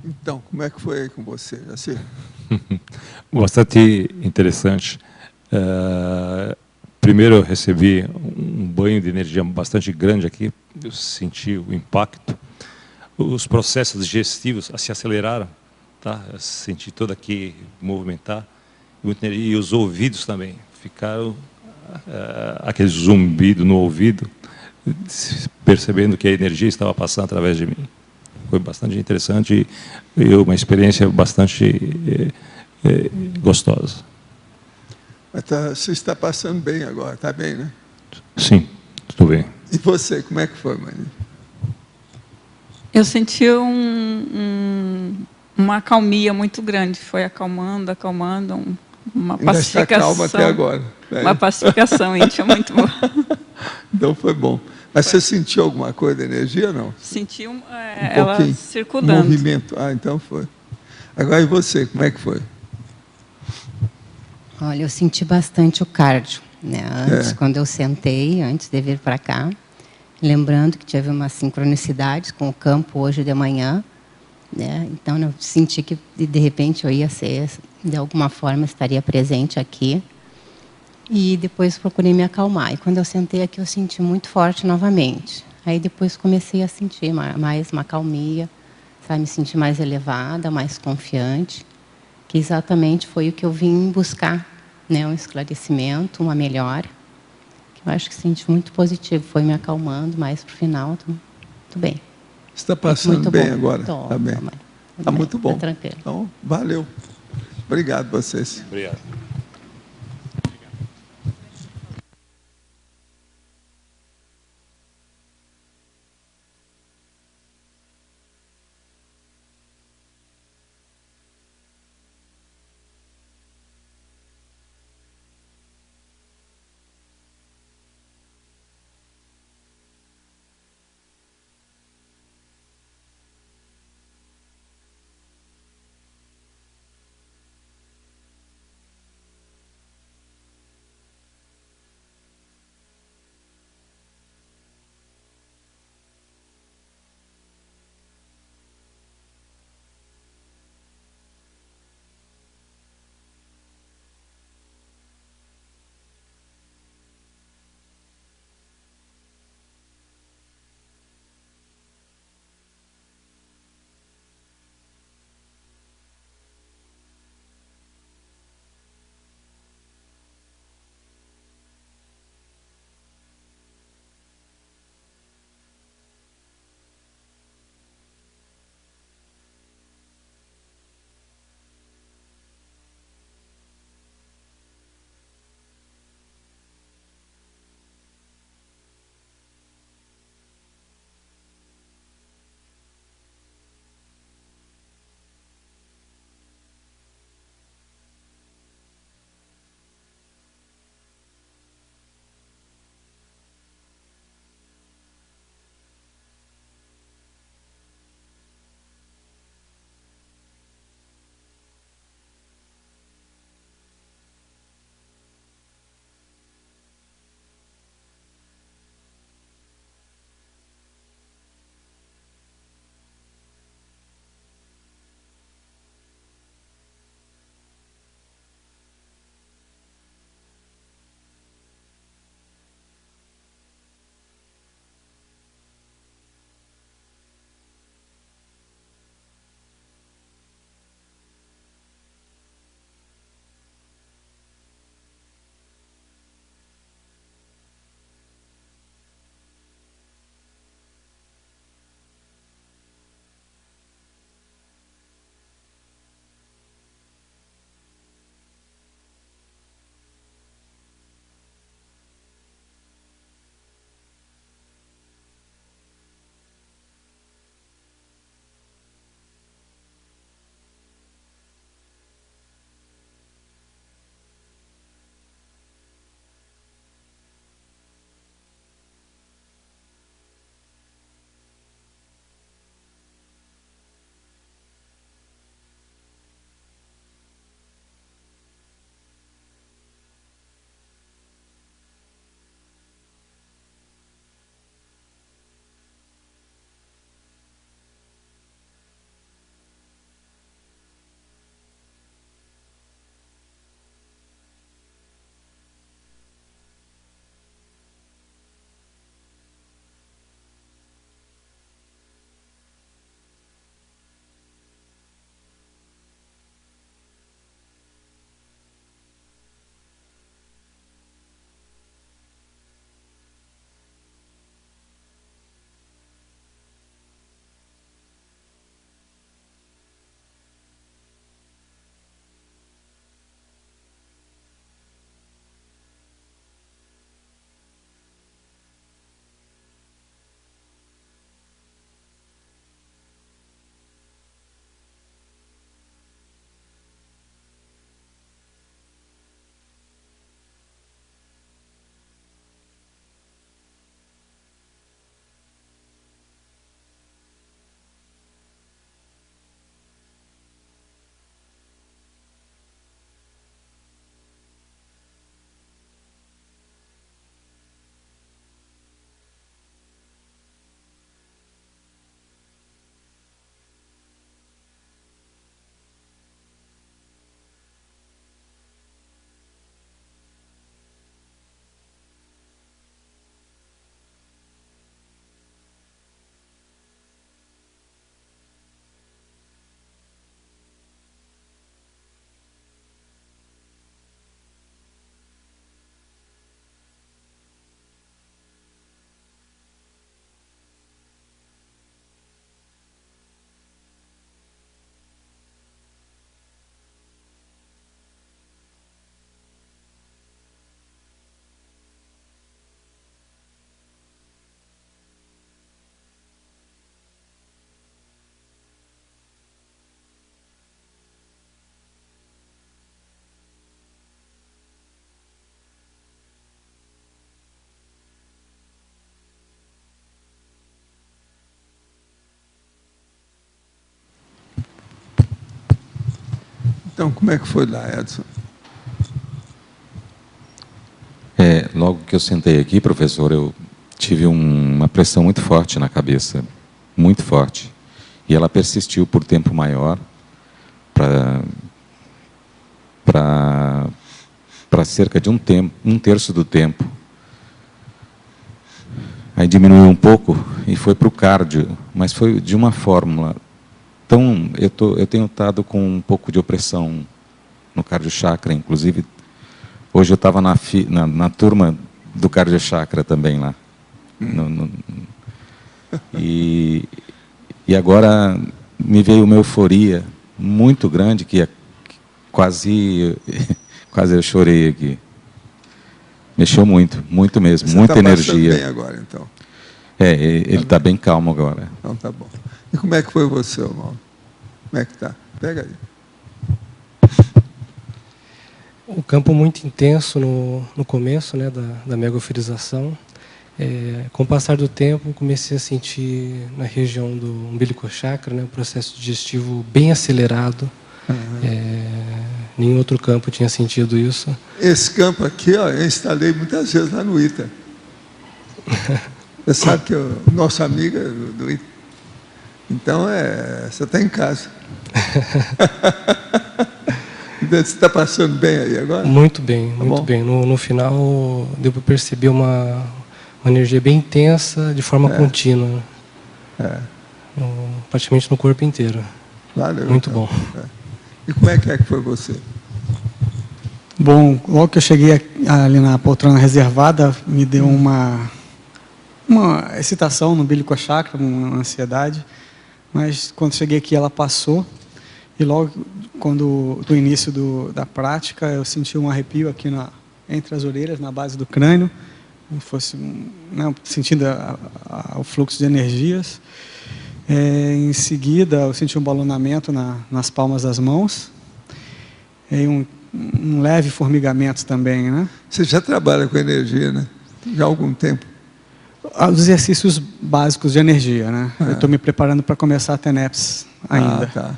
Então, como é que foi aí com você, Jaci? Bastante interessante. Primeiro, eu recebi um banho de energia bastante grande aqui. Eu senti o impacto. Os processos digestivos se aceleraram. Tá? Eu senti todo aqui movimentar. E os ouvidos também ficaram aquele zumbido no ouvido, percebendo que a energia estava passando através de mim. Foi bastante interessante e uma experiência bastante gostosa. Mas você está passando bem agora, está bem, né? Sim, estou bem. E você, como é que foi, Maria? Eu senti uma calmia muito grande. Foi acalmando, uma Ainda pacificação. está calma até agora. Uma pacificação íntima muito boa. Então foi bom. Mas você sentiu alguma coisa de energia ou não? Senti ela circulando. Movimento. Ah, então foi. Agora, e você, como é que foi? Olha, eu senti bastante o cardio, né? Antes, quando eu sentei, antes de vir para cá, lembrando que tive uma sincronicidade com o campo hoje de manhã, né? Então, eu senti que, de repente, eu ia ser, de alguma forma, estaria presente aqui. E depois procurei me acalmar. E quando eu sentei aqui, eu senti muito forte novamente. Aí depois comecei a sentir mais uma calmia, sabe? Me senti mais elevada, mais confiante, que exatamente foi o que eu vim buscar, né? Um esclarecimento, uma melhora, que eu acho que senti muito positivo. Foi me acalmando mais para o final, tudo bem. Você está passando muito bem bom. agora? Está bem. Está muito bom. Tá tranquilo. Então, valeu. Obrigado a vocês. Obrigado. Então, como é que foi lá, Edson? Logo que eu sentei aqui, professor, eu tive uma pressão muito forte na cabeça, muito forte. E ela persistiu por tempo maior, para cerca de um terço do tempo. Aí diminuiu um pouco e foi para o cardio, mas foi de uma fórmula. Então, eu tenho estado com um pouco de opressão no cardio-chakra, inclusive, hoje eu estava na turma do cardio-chakra também lá. E agora me veio uma euforia muito grande, que quase eu chorei aqui. Mexeu muito, muito mesmo, Você muita tá energia. Bem agora, então. Ele está bem calmo agora. Então tá bom. E como é que foi você, Mauro? Como é que tá? Pega aí. Um campo muito intenso no começo, né, da megaforização. Com o passar do tempo, comecei a sentir na região do umbilicochakra, né, um processo digestivo bem acelerado. Nenhum outro campo tinha sentido isso. Esse campo aqui, ó, eu instalei muitas vezes lá no ITA. Você sabe que o nosso amigo é do ITA. Então, você está em casa. Você está passando bem aí agora? Muito bem, muito bem. No final, deu para perceber uma energia bem intensa, de forma contínua. Praticamente no corpo inteiro. Valeu, muito então. bom. E como é que foi você? Bom, logo que eu cheguei ali na poltrona reservada, me deu uma excitação no umbilicochakra, uma ansiedade, mas quando cheguei aqui ela passou, e logo do início da prática eu senti um arrepio aqui entre as orelhas, na base do crânio, como fosse, sentindo o fluxo de energias. Em seguida eu senti um balonamento nas palmas das mãos, e um leve formigamento também, né? Você já trabalha com energia, né? Já há algum tempo? Os exercícios básicos de energia, né? Eu estou me preparando para começar a TENEPS ainda. Tá.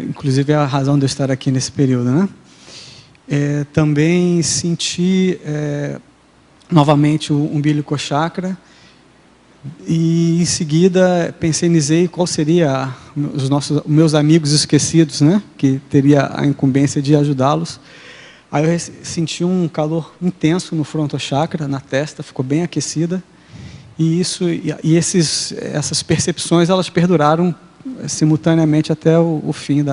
Inclusive é a razão de eu estar aqui nesse período, né? Também senti novamente o umbilicochakra, e em seguida pensionizei qual seria os meus amigos esquecidos, né? Que teria a incumbência de ajudá-los. Aí eu senti um calor intenso no frontochakra, na testa, ficou bem aquecida, e essas percepções elas perduraram simultaneamente até o fim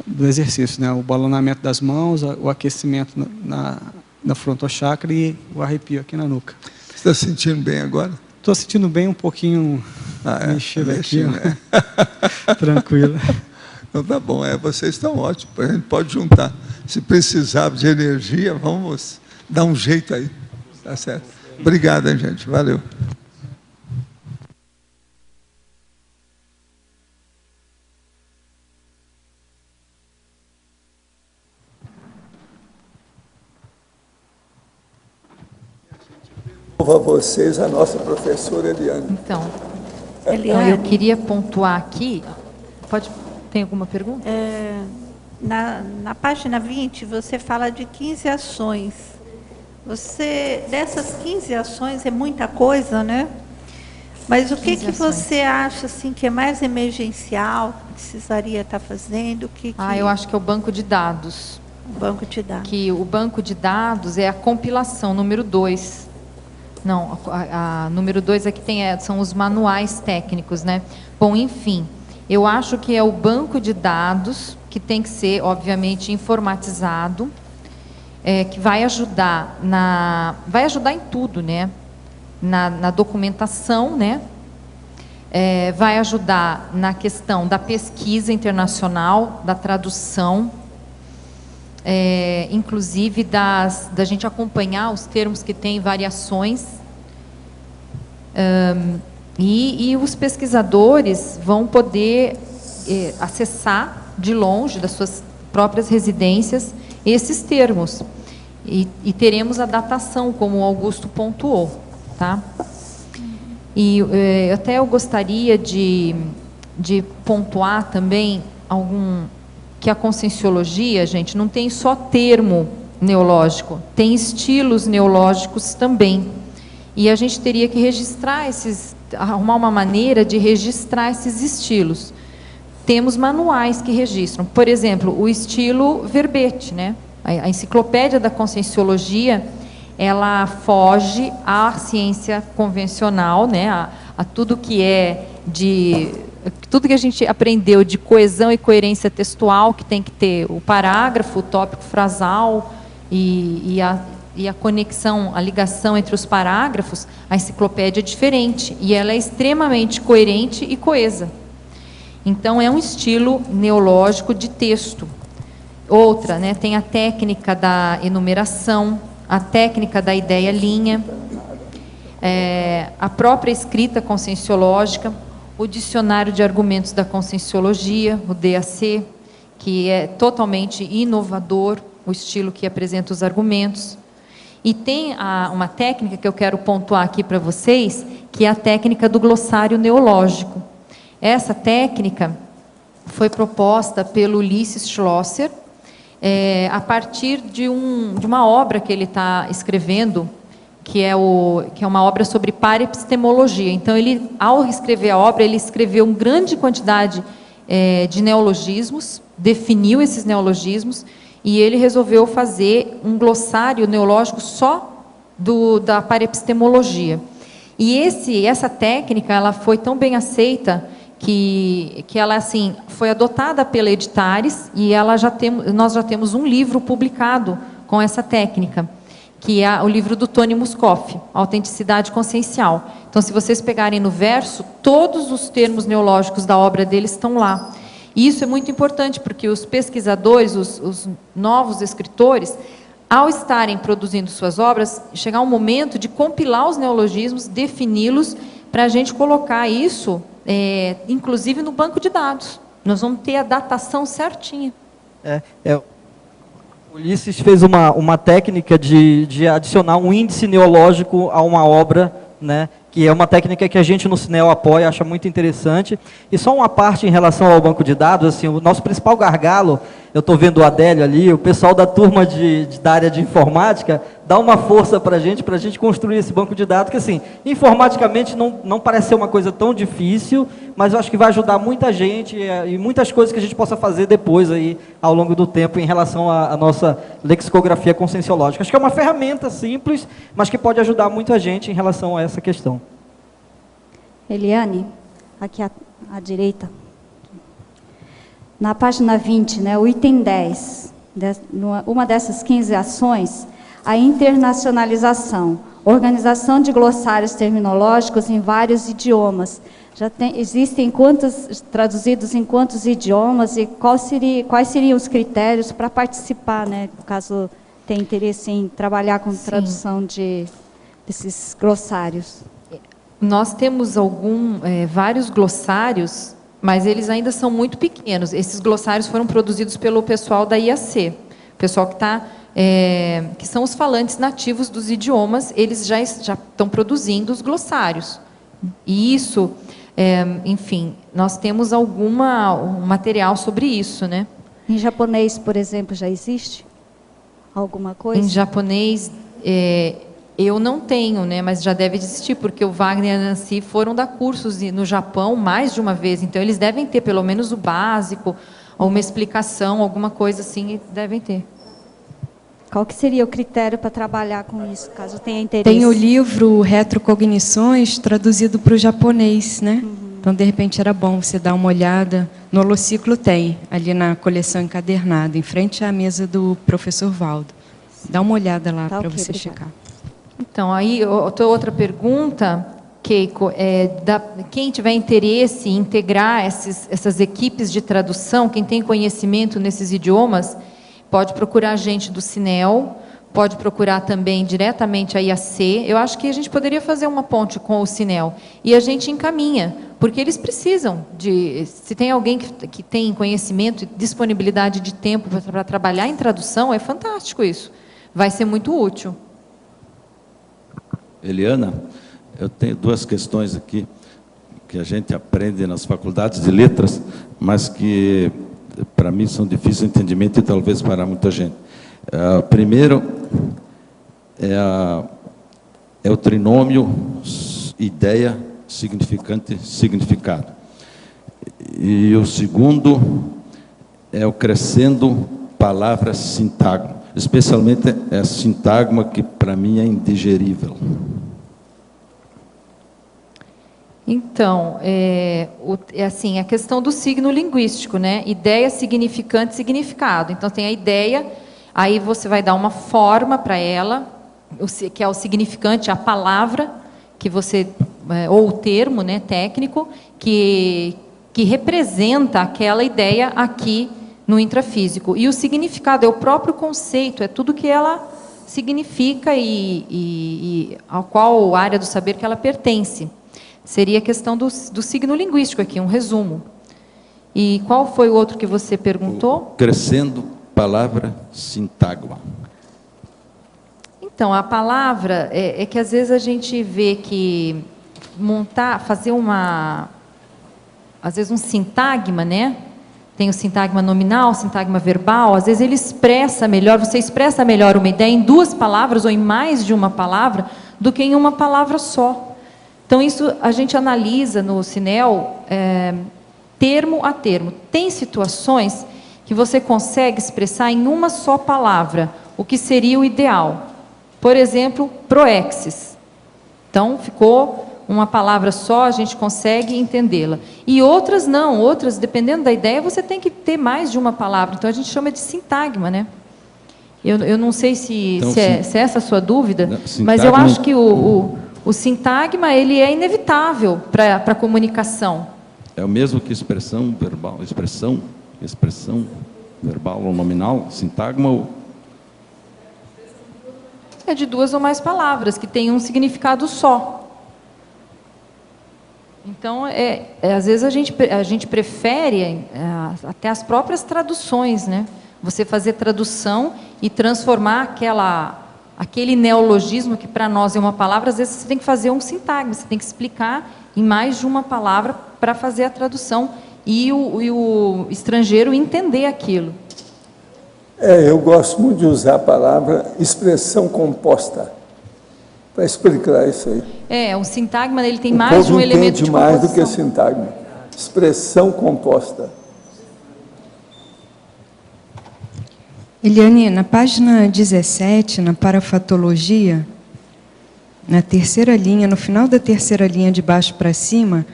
do exercício, né? O balonamento das mãos, o aquecimento na frontochakra e o arrepio aqui na nuca. Você está se sentindo bem agora? Estou sentindo bem, um pouquinho mexido aqui, né? Tranquilo. Então tá bom, vocês estão ótimos, a gente pode juntar. Se precisar de energia, vamos dar um jeito aí. Tá certo? Obrigado, hein, gente. Valeu. A vocês a nossa professora Eliane. Então, Eliane, eu queria pontuar aqui. Tem alguma pergunta? Na página 20, você fala de 15 ações. Dessas 15 ações é muita coisa, né? Mas o que você acha assim, que é mais emergencial, que precisaria estar fazendo? Eu acho que é o banco de dados. O banco de dados. Que o banco de dados é a compilação, número 2. Não, a número 2 aqui são os manuais técnicos, né? Bom, enfim, eu acho que é o banco de dados que tem que ser, obviamente, informatizado, que vai ajudar em tudo, né? Na documentação, né? Vai ajudar na questão da pesquisa internacional, da tradução, inclusive da gente acompanhar os termos que têm variações, e os pesquisadores vão poder acessar de longe das suas próprias residências esses termos, e teremos a datação, como o Augusto pontuou, tá? E até eu gostaria de pontuar também que a conscienciologia, gente, não tem só termo neológico, tem estilos neológicos também. E a gente teria que registrar arrumar uma maneira de registrar esses estilos. Temos manuais que registram. Por exemplo, o estilo verbete, né? A enciclopédia da conscienciologia, ela foge à ciência convencional, né? A tudo que tudo que a gente aprendeu de coesão e coerência textual, que tem que ter o parágrafo, o tópico frasal e a conexão, a ligação entre os parágrafos. A enciclopédia é diferente e ela é extremamente coerente e coesa. Então, é um estilo neológico de texto. Outra, né, tem a técnica da enumeração, a técnica da ideia-linha, a própria escrita conscienciológica, o dicionário de argumentos da conscienciologia, o DAC, que é totalmente inovador, o estilo que apresenta os argumentos. E tem uma técnica que eu quero pontuar aqui para vocês, que é a técnica do glossário neológico. Essa técnica foi proposta pelo Ulisses Schlosser, a partir de uma obra que ele está escrevendo, que é uma obra sobre paraepistemologia. Então, ele, ao escrever a obra, ele escreveu uma grande quantidade de neologismos, definiu esses neologismos, e ele resolveu fazer um glossário neológico só da paraepistemologia. E essa técnica, ela foi tão bem aceita que ela assim foi adotada pela Editares, e nós já temos um livro publicado com essa técnica, que é o livro do Tony Muscoff, Autenticidade Consciencial. Então, se vocês pegarem no verso, todos os termos neológicos da obra dele estão lá. E isso é muito importante, porque os pesquisadores, os novos escritores, ao estarem produzindo suas obras, chegar um momento de compilar os neologismos, defini-los, para a gente colocar isso, inclusive no banco de dados. Nós vamos ter a datação certinha. O Ulisses fez uma técnica de adicionar um índice neológico a uma obra, né, que é uma técnica que a gente no Cineo apoia, acha muito interessante. E só uma parte em relação ao banco de dados, assim, o nosso principal gargalo, eu estou vendo o Adélio ali, o pessoal da turma da área de informática, dá uma força para a gente construir esse banco de dados, que assim, informaticamente não parece ser uma coisa tão difícil, mas eu acho que vai ajudar muita gente e muitas coisas que a gente possa fazer depois, aí, ao longo do tempo, em relação à nossa lexicografia conscienciológica. Acho que é uma ferramenta simples, mas que pode ajudar muita gente em relação a essa questão. Eliane, aqui à direita. Na página 20, né, o item 10, uma dessas 15 ações, a internacionalização, organização de glossários terminológicos em vários idiomas. Existem traduzidos em quantos idiomas e quais seriam os critérios para participar, né, caso tenha interesse em trabalhar com tradução desses glossários? Nós temos vários glossários, mas eles ainda são muito pequenos. Esses glossários foram produzidos pelo pessoal da IAC, pessoal que são os falantes nativos dos idiomas, eles já estão produzindo os glossários. E isso, enfim, nós temos um material sobre isso, né? Em japonês, por exemplo, já existe alguma coisa? Em japonês, eu não tenho, né, mas já deve existir, porque o Wagner e a Nancy foram dar cursos no Japão mais de uma vez, então eles devem ter pelo menos o básico, ou uma explicação, alguma coisa assim, devem ter. Qual que seria o critério para trabalhar com isso, caso tenha interesse? Tem o livro Retrocognições, traduzido para o japonês, né? Então, de repente, era bom você dar uma olhada. No Holociclo tem, ali na coleção encadernada, em frente à mesa do professor Valdo. Dá uma olhada lá para você checar. Então, aí, outra pergunta, Keiko, quem tiver interesse em integrar essas equipes de tradução, quem tem conhecimento nesses idiomas, pode procurar a gente do Cineo, pode procurar também diretamente a IAC. Eu acho que a gente poderia fazer uma ponte com o Cineo. E a gente encaminha, porque eles precisam se tem alguém que tem conhecimento e disponibilidade de tempo para trabalhar em tradução, é fantástico isso. Vai ser muito útil. Eliana, eu tenho duas questões aqui que a gente aprende nas faculdades de letras, mas que para mim são difíceis de entendimento e talvez para muita gente. Primeiro, é o trinômio ideia, significante, significado. E o segundo é o crescendo palavra sintagma, especialmente a sintagma que para mim é indigerível. Então, assim, a questão do signo linguístico, né? Ideia, significante, significado. Então, tem a ideia, aí você vai dar uma forma para ela, que é o significante, a palavra, que você, ou o termo, né, técnico, que representa aquela ideia aqui no intrafísico. E o significado é o próprio conceito, é tudo que ela significa e ao qual área do saber que ela pertence. Seria a questão do signo linguístico aqui, um resumo. E qual foi o outro que você perguntou? Crescendo palavra sintagma. Então, a palavra é que às vezes a gente vê que fazer às vezes um sintagma, né? Tem o sintagma nominal, o sintagma verbal, às vezes ele expressa melhor, você expressa melhor uma ideia em 2 palavras ou em mais de uma palavra do que em uma palavra só. Então, isso a gente analisa no Cinel termo a termo. Tem situações que você consegue expressar em uma só palavra, o que seria o ideal. Por exemplo, proexis. Então, ficou uma palavra só, a gente consegue entendê-la. E outras não, outras, dependendo da ideia, você tem que ter mais de uma palavra. Então, a gente chama de sintagma, né? Eu não sei se é essa a sua dúvida, não, mas eu acho que o sintagma, ele é inevitável para a comunicação. É o mesmo que expressão verbal, expressão verbal ou nominal, sintagma é de 2 ou mais palavras, que tem um significado só. Então, às vezes a gente prefere até as próprias traduções, né? Você fazer tradução e transformar aquele neologismo que para nós é uma palavra, às vezes você tem que fazer um sintagma, você tem que explicar em mais de uma palavra para fazer a tradução e o estrangeiro entender aquilo. Eu gosto muito de usar a palavra expressão composta para explicar isso aí. O sintagma, ele tem mais de um elemento de composição. Mais do que sintagma. Expressão composta. Eliane, na página 17, na parafatologia, na terceira linha, no final da terceira linha de baixo para cima,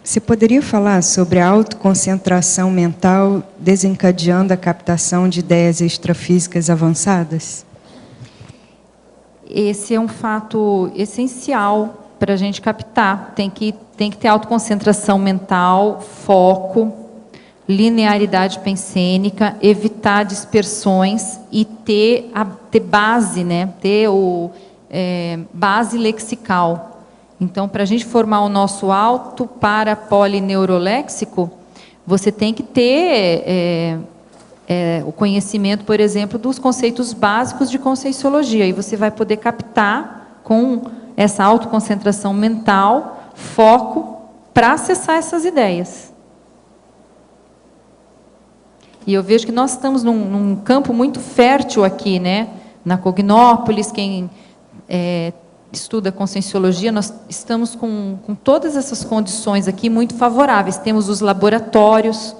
você poderia falar sobre a autoconcentração mental desencadeando a captação de ideias extrafísicas avançadas? Esse é um fato essencial para a gente captar. Tem que ter autoconcentração mental, foco, linearidade pensênica, evitar dispersões e ter base, né? Ter base lexical. Então, para a gente formar o nosso auto para polineuroléxico, você tem que ter o conhecimento, por exemplo, dos conceitos básicos de conscienciologia. E você vai poder captar com essa autoconcentração mental, foco, para acessar essas ideias. E eu vejo que nós estamos num campo muito fértil aqui, né? Na Cognópolis, quem estuda conscienciologia, nós estamos com todas essas condições aqui muito favoráveis. Temos os laboratórios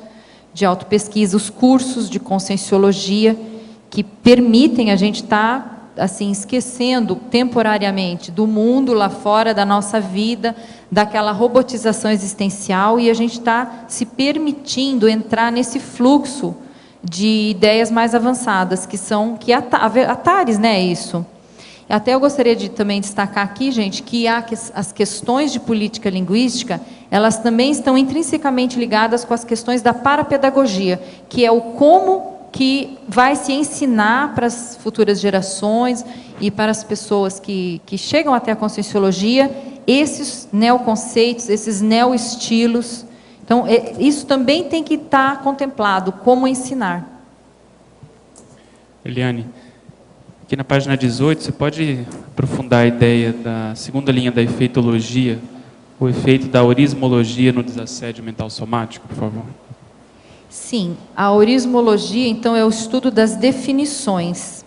de autopesquisa, os cursos de conscienciologia, que permitem a gente estar assim, esquecendo temporariamente do mundo lá fora, da nossa vida, daquela robotização existencial, e a gente está se permitindo entrar nesse fluxo de ideias mais avançadas, que Atares, né, isso. Até eu gostaria de também destacar aqui, gente, que as questões de política linguística, elas também estão intrinsecamente ligadas com as questões da parapedagogia, que é o como que vai se ensinar para as futuras gerações e para as pessoas que chegam até a conscienciologia, esses neoconceitos, esses neoestilos. Então, isso também tem que estar contemplado, como ensinar. Eliane, aqui na página 18, você pode aprofundar a ideia da segunda linha da efeitologia, o efeito da orismologia no desassédio mental somático, por favor? Sim, a orismologia, então, é o estudo das definições.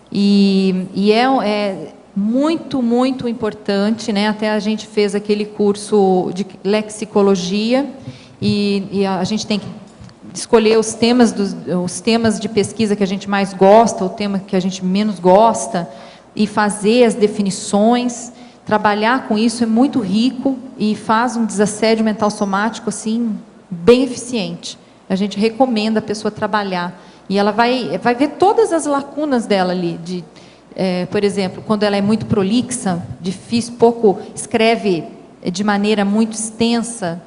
E é muito, muito importante, né? Até a gente fez aquele curso de lexicologia e a gente tem que escolher os temas de pesquisa que a gente mais gosta, o tema que a gente menos gosta, e fazer as definições. Trabalhar com isso é muito rico e faz um desassédio mental somático assim, bem eficiente. A gente recomenda a pessoa trabalhar. E ela vai ver todas as lacunas dela ali. Por exemplo, quando ela é muito prolixa, difícil, pouco escreve de maneira muito extensa.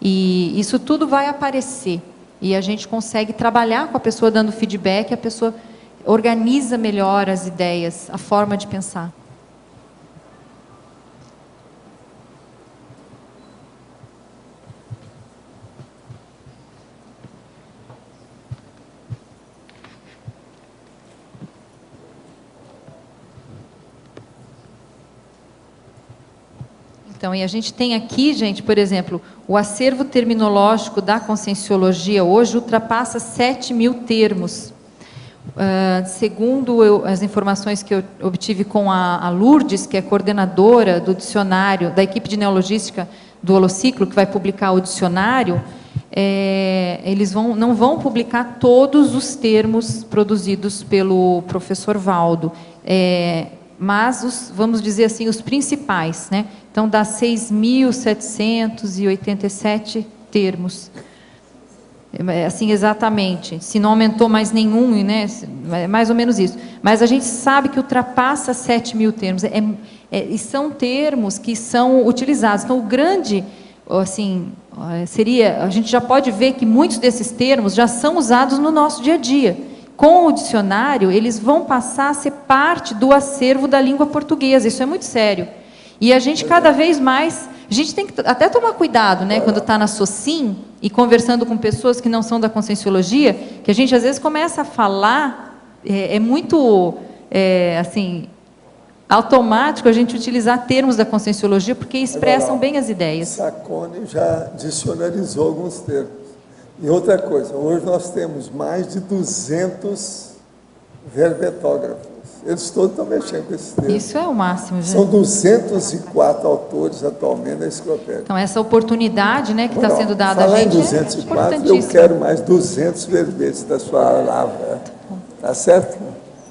E isso tudo vai aparecer. E a gente consegue trabalhar com a pessoa dando feedback, a pessoa organiza melhor as ideias, a forma de pensar. Então, e a gente tem aqui, gente, por exemplo, o acervo terminológico da Conscienciologia hoje ultrapassa 7.000 termos. Segundo as informações que eu obtive com a Lourdes, que é coordenadora do dicionário, da equipe de neologística do Holociclo, que vai publicar o dicionário, eles não vão publicar todos os termos produzidos pelo professor Valdo, mas, vamos dizer assim, os principais, né? Então, dá 6.787 termos. Assim, exatamente. Se não aumentou mais nenhum, né? É mais ou menos isso. Mas a gente sabe que ultrapassa 7.000 termos. E são termos que são utilizados. Então, o grande, assim, seria... A gente já pode ver que muitos desses termos já são usados no nosso dia a dia. Com o dicionário, eles vão passar a ser parte do acervo da língua portuguesa. Isso é muito sério. E a gente, cada vez mais... A gente tem que até tomar cuidado, né, quando está na SOCIM e conversando com pessoas que não são da Conscienciologia, que a gente, às vezes, começa a falar, muito, assim, automático a gente utilizar termos da Conscienciologia, porque expressam bem as ideias. Sacconi já dicionarizou alguns termos. E outra coisa, hoje nós temos mais de 200 verbetógrafos. Eles todos estão mexendo com esses termos. Isso é o máximo, gente. São 204 autores atualmente na enciclopédia. Então, essa oportunidade, né, que está sendo dada a falar gente em 204, eu quero mais 200 verbetes da sua palavra. Tá certo?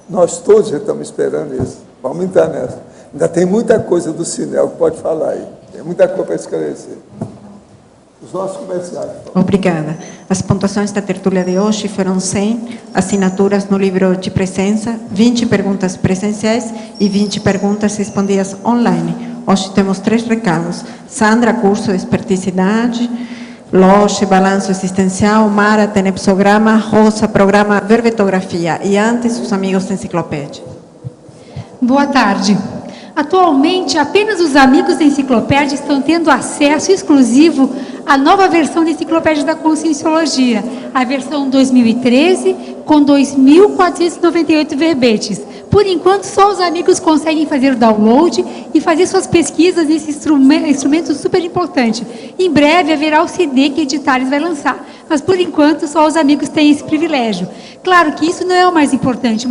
Nós todos já estamos esperando isso. Vamos entrar nessa. Ainda tem muita coisa do Sinel que pode falar aí. Tem muita coisa para esclarecer. Os nossos comerciais. Obrigada. As pontuações da tertúlia de hoje foram 100 assinaturas no livro de presença, 20 perguntas presenciais e 20 perguntas respondidas online. Hoje temos 3 recados. Sandra, curso de experticidade. Loche, balanço existencial. Mara, tenepsograma. Rosa, programa verbetografia. E antes, os amigos da enciclopédia. Boa tarde. Atualmente, apenas os amigos da enciclopédia estão tendo acesso exclusivo à nova versão da Enciclopédia da Conscienciologia, a versão 2013, com 2.498 verbetes. Por enquanto, só os amigos conseguem fazer o download e fazer suas pesquisas nesse instrumento super importante. Em breve haverá o CD que a Editares vai lançar, mas por enquanto só os amigos têm esse privilégio. Claro que isso não é o mais importante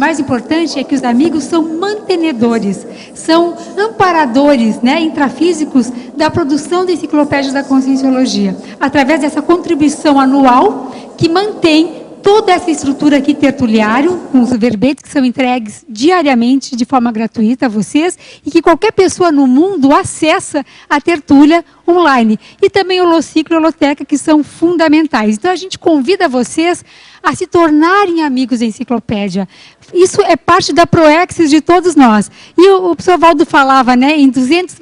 é que os amigos são mantenedores, são amparadores, né, intrafísicos da produção da Enciclopédia da Conscienciologia, através dessa contribuição anual que mantém toda essa estrutura aqui tertuliário, com os verbetes que são entregues diariamente de forma gratuita a vocês e que qualquer pessoa no mundo acessa a tertúlia online. E também o Holociclo e a Holoteca, que são fundamentais. Então, a gente convida vocês a se tornarem amigos da enciclopédia. Isso é parte da proexis de todos nós. E o professor Valdo falava, né, em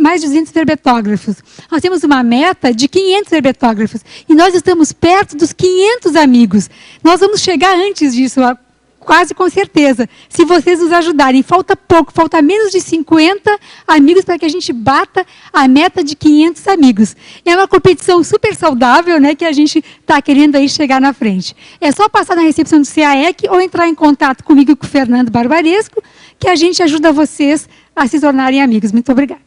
mais de 200 verbetógrafos. Nós temos uma meta de 500 verbetógrafos. E nós estamos perto dos 500 amigos. Nós vamos chegar antes disso, quase com certeza, se vocês nos ajudarem. Falta pouco, falta menos de 50 amigos para que a gente bata a meta de 500 amigos. É uma competição super saudável, né, que a gente está querendo aí chegar na frente. É só passar na recepção do CAEC ou entrar em contato comigo e com o Fernando Barbaresco, que a gente ajuda vocês a se tornarem amigos. Muito obrigada.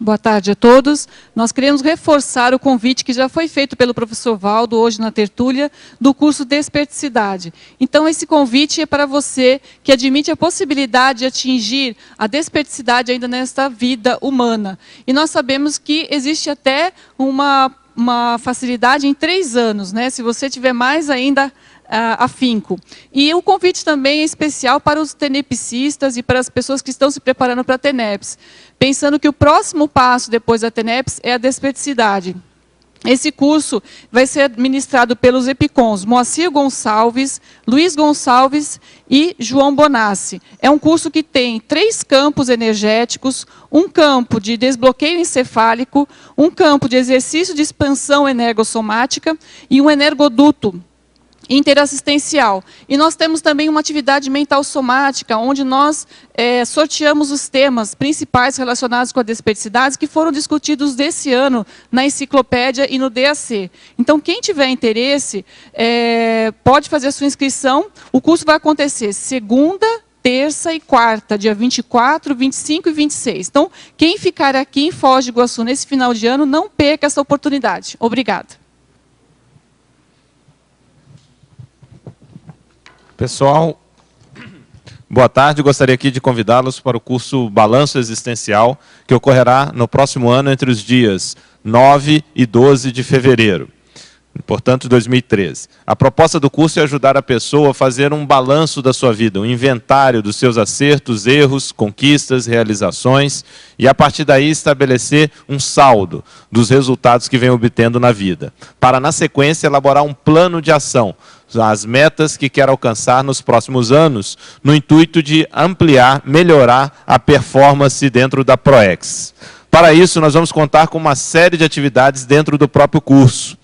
Boa tarde a todos. Nós queremos reforçar o convite que já foi feito pelo professor Valdo, hoje na tertúlia, do curso Desperticidade. Então, esse convite é para você que admite a possibilidade de atingir a desperticidade ainda nesta vida humana. E nós sabemos que existe até uma facilidade em 3 anos, né? Se você tiver mais ainda afinco. E o convite também é especial para os tenepsistas e para as pessoas que estão se preparando para a TENEPS, pensando que o próximo passo depois da TENEPS é a desperticidade. Esse curso vai ser administrado pelos EPICONs Moacir Gonçalves, Luiz Gonçalves e João Bonassi. É um curso que tem 3 campos energéticos, um campo de desbloqueio encefálico, um campo de exercício de expansão energossomática e um energoduto interassistencial. E nós temos também uma atividade mental somática, onde nós sorteamos os temas principais relacionados com a desperticidade que foram discutidos desse ano na enciclopédia e no DAC. Então, quem tiver interesse, pode fazer a sua inscrição. O curso vai acontecer segunda, terça e quarta, dia 24, 25 e 26. Então, quem ficar aqui em Foz do Iguaçu nesse final de ano, não perca essa oportunidade. Obrigada. Pessoal, boa tarde. Gostaria aqui de convidá-los para o curso Balanço Existencial, que ocorrerá no próximo ano entre os dias 9 e 12 de fevereiro, portanto, 2013. A proposta do curso é ajudar a pessoa a fazer um balanço da sua vida, um inventário dos seus acertos, erros, conquistas, realizações, e a partir daí estabelecer um saldo dos resultados que vem obtendo na vida, para, na sequência, elaborar um plano de ação, as metas que quer alcançar nos próximos anos, no intuito de ampliar, melhorar a performance dentro da PROEX. Para isso, nós vamos contar com uma série de atividades dentro do próprio curso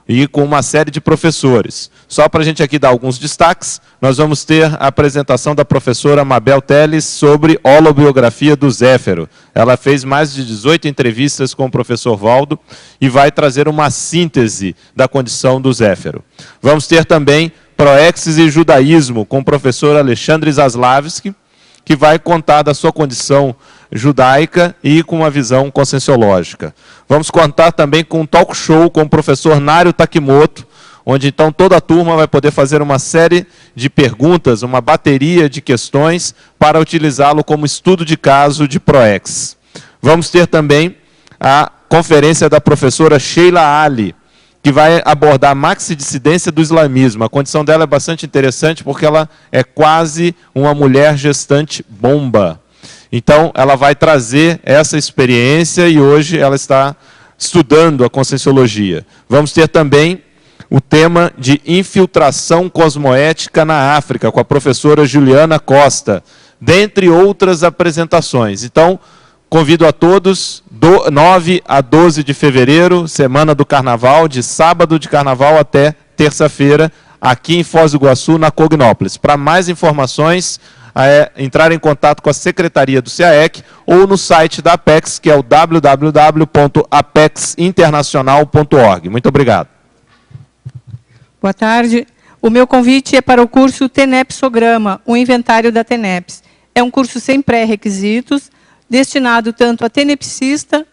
e com uma série de professores. Só para a gente aqui dar alguns destaques, nós vamos ter a apresentação da professora Mabel Teles sobre holobiografia do Zéfiro. Ela fez mais de 18 entrevistas com o professor Valdo e vai trazer uma síntese da condição do Zéfiro. Vamos ter também Proexis e Judaísmo com o professor Alexandre Zaslavski, que vai contar da sua condição judaica e com uma visão conscienciológica. Vamos contar também com um talk show com o professor Nário Takimoto, onde então toda a turma vai poder fazer uma série de perguntas, uma bateria de questões para utilizá-lo como estudo de caso de PROEX. Vamos ter também a conferência da professora Sheila Ali, que vai abordar a maxidissidência do islamismo. A condição dela é bastante interessante porque ela é quase uma mulher gestante bomba. Então, ela vai trazer essa experiência e hoje ela está estudando a conscienciologia. Vamos ter também o tema de infiltração cosmoética na África, com a professora Juliana Costa, dentre outras apresentações. Então, convido a todos, 9 a 12 de fevereiro, semana do Carnaval, de sábado de Carnaval até terça-feira, aqui em Foz do Iguaçu, na Cognópolis. Para mais informações, entrar em contato com a Secretaria do CAEC ou no site da Apex, que é o www.apexinternacional.org. Muito obrigado. Boa tarde. O meu convite é para o curso TENEPSograma, o inventário da TENEPS. É um curso sem pré-requisitos, destinado tanto a tenepsista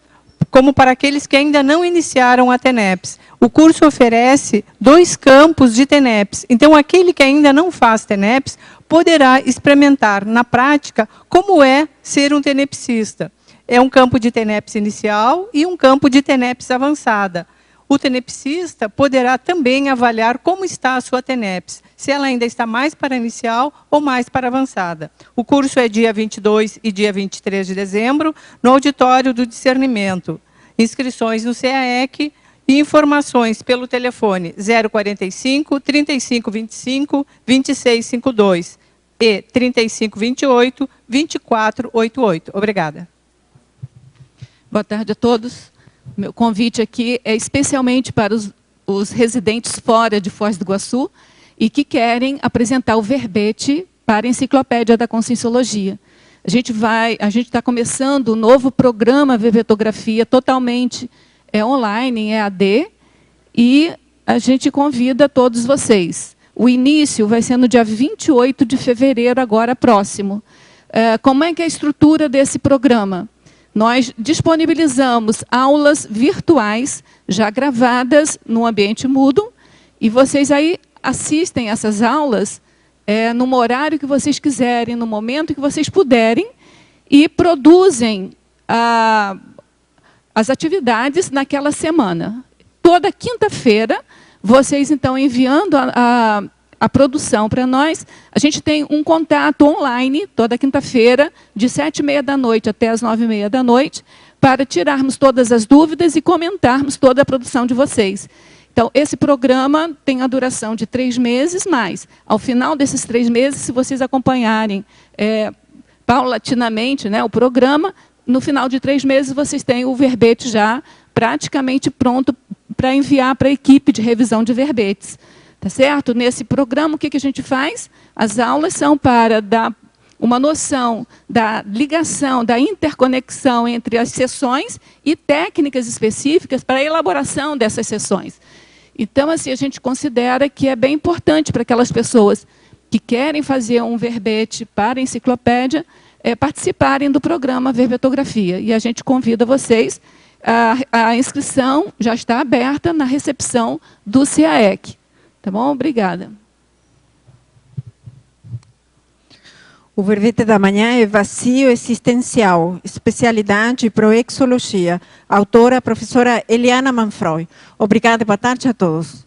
como para aqueles que ainda não iniciaram a TENEPS. O curso oferece 2 campos de TENEPS. Então, aquele que ainda não faz TENEPS poderá experimentar na prática como é ser um tenepsista. É um campo de TENEPS inicial e um campo de TENEPS avançada. O tenepsista poderá também avaliar como está a sua TENEPS, se ela ainda está mais para inicial ou mais para avançada. O curso é dia 22 e dia 23 de dezembro, no Auditório do Discernimento. Inscrições no CAEC e informações pelo telefone 045 3525 2652 e 3528 2488. Obrigada. Boa tarde a todos. Meu convite aqui é especialmente para os residentes fora de Foz do Iguaçu e que querem apresentar o verbete para a Enciclopédia da Conscienciologia. A gente está começando um novo programa Verbetografia totalmente online, em EAD, e a gente convida todos vocês. O início vai ser no dia 28 de fevereiro, agora próximo. Como é que é a estrutura desse programa? nós disponibilizamos aulas virtuais, já gravadas no ambiente Moodle, e vocês aí assistem essas aulas no horário que vocês quiserem, no momento que vocês puderem, e produzem as atividades naquela semana. Toda quinta-feira, vocês, então, enviando a produção para nós, a gente tem um contato online, toda quinta-feira, de 7h30 da noite até as 9h30 da noite, para tirarmos todas as dúvidas e comentarmos toda a produção de vocês. Então, esse programa tem a duração de 3 meses, mas, ao final desses 3 meses, se vocês acompanharem paulatinamente, né, o programa, no final de 3 meses, vocês têm o verbete já praticamente pronto para enviar para a equipe de revisão de verbetes. Tá certo? Nesse programa, o que a gente faz? As aulas são para dar uma noção da ligação, da interconexão entre as sessões e técnicas específicas para a elaboração dessas sessões. Então, assim, a gente considera que é bem importante para aquelas pessoas que querem fazer um verbete para a enciclopédia participarem do programa Verbetografia. E a gente convida vocês, a inscrição já está aberta na recepção do CAEC. Tá bom? Obrigada. O verbete da manhã é Vazio Existencial, especialidade Proexologia. Autora, professora Eliana Manfroy. Obrigada, boa tarde a todos.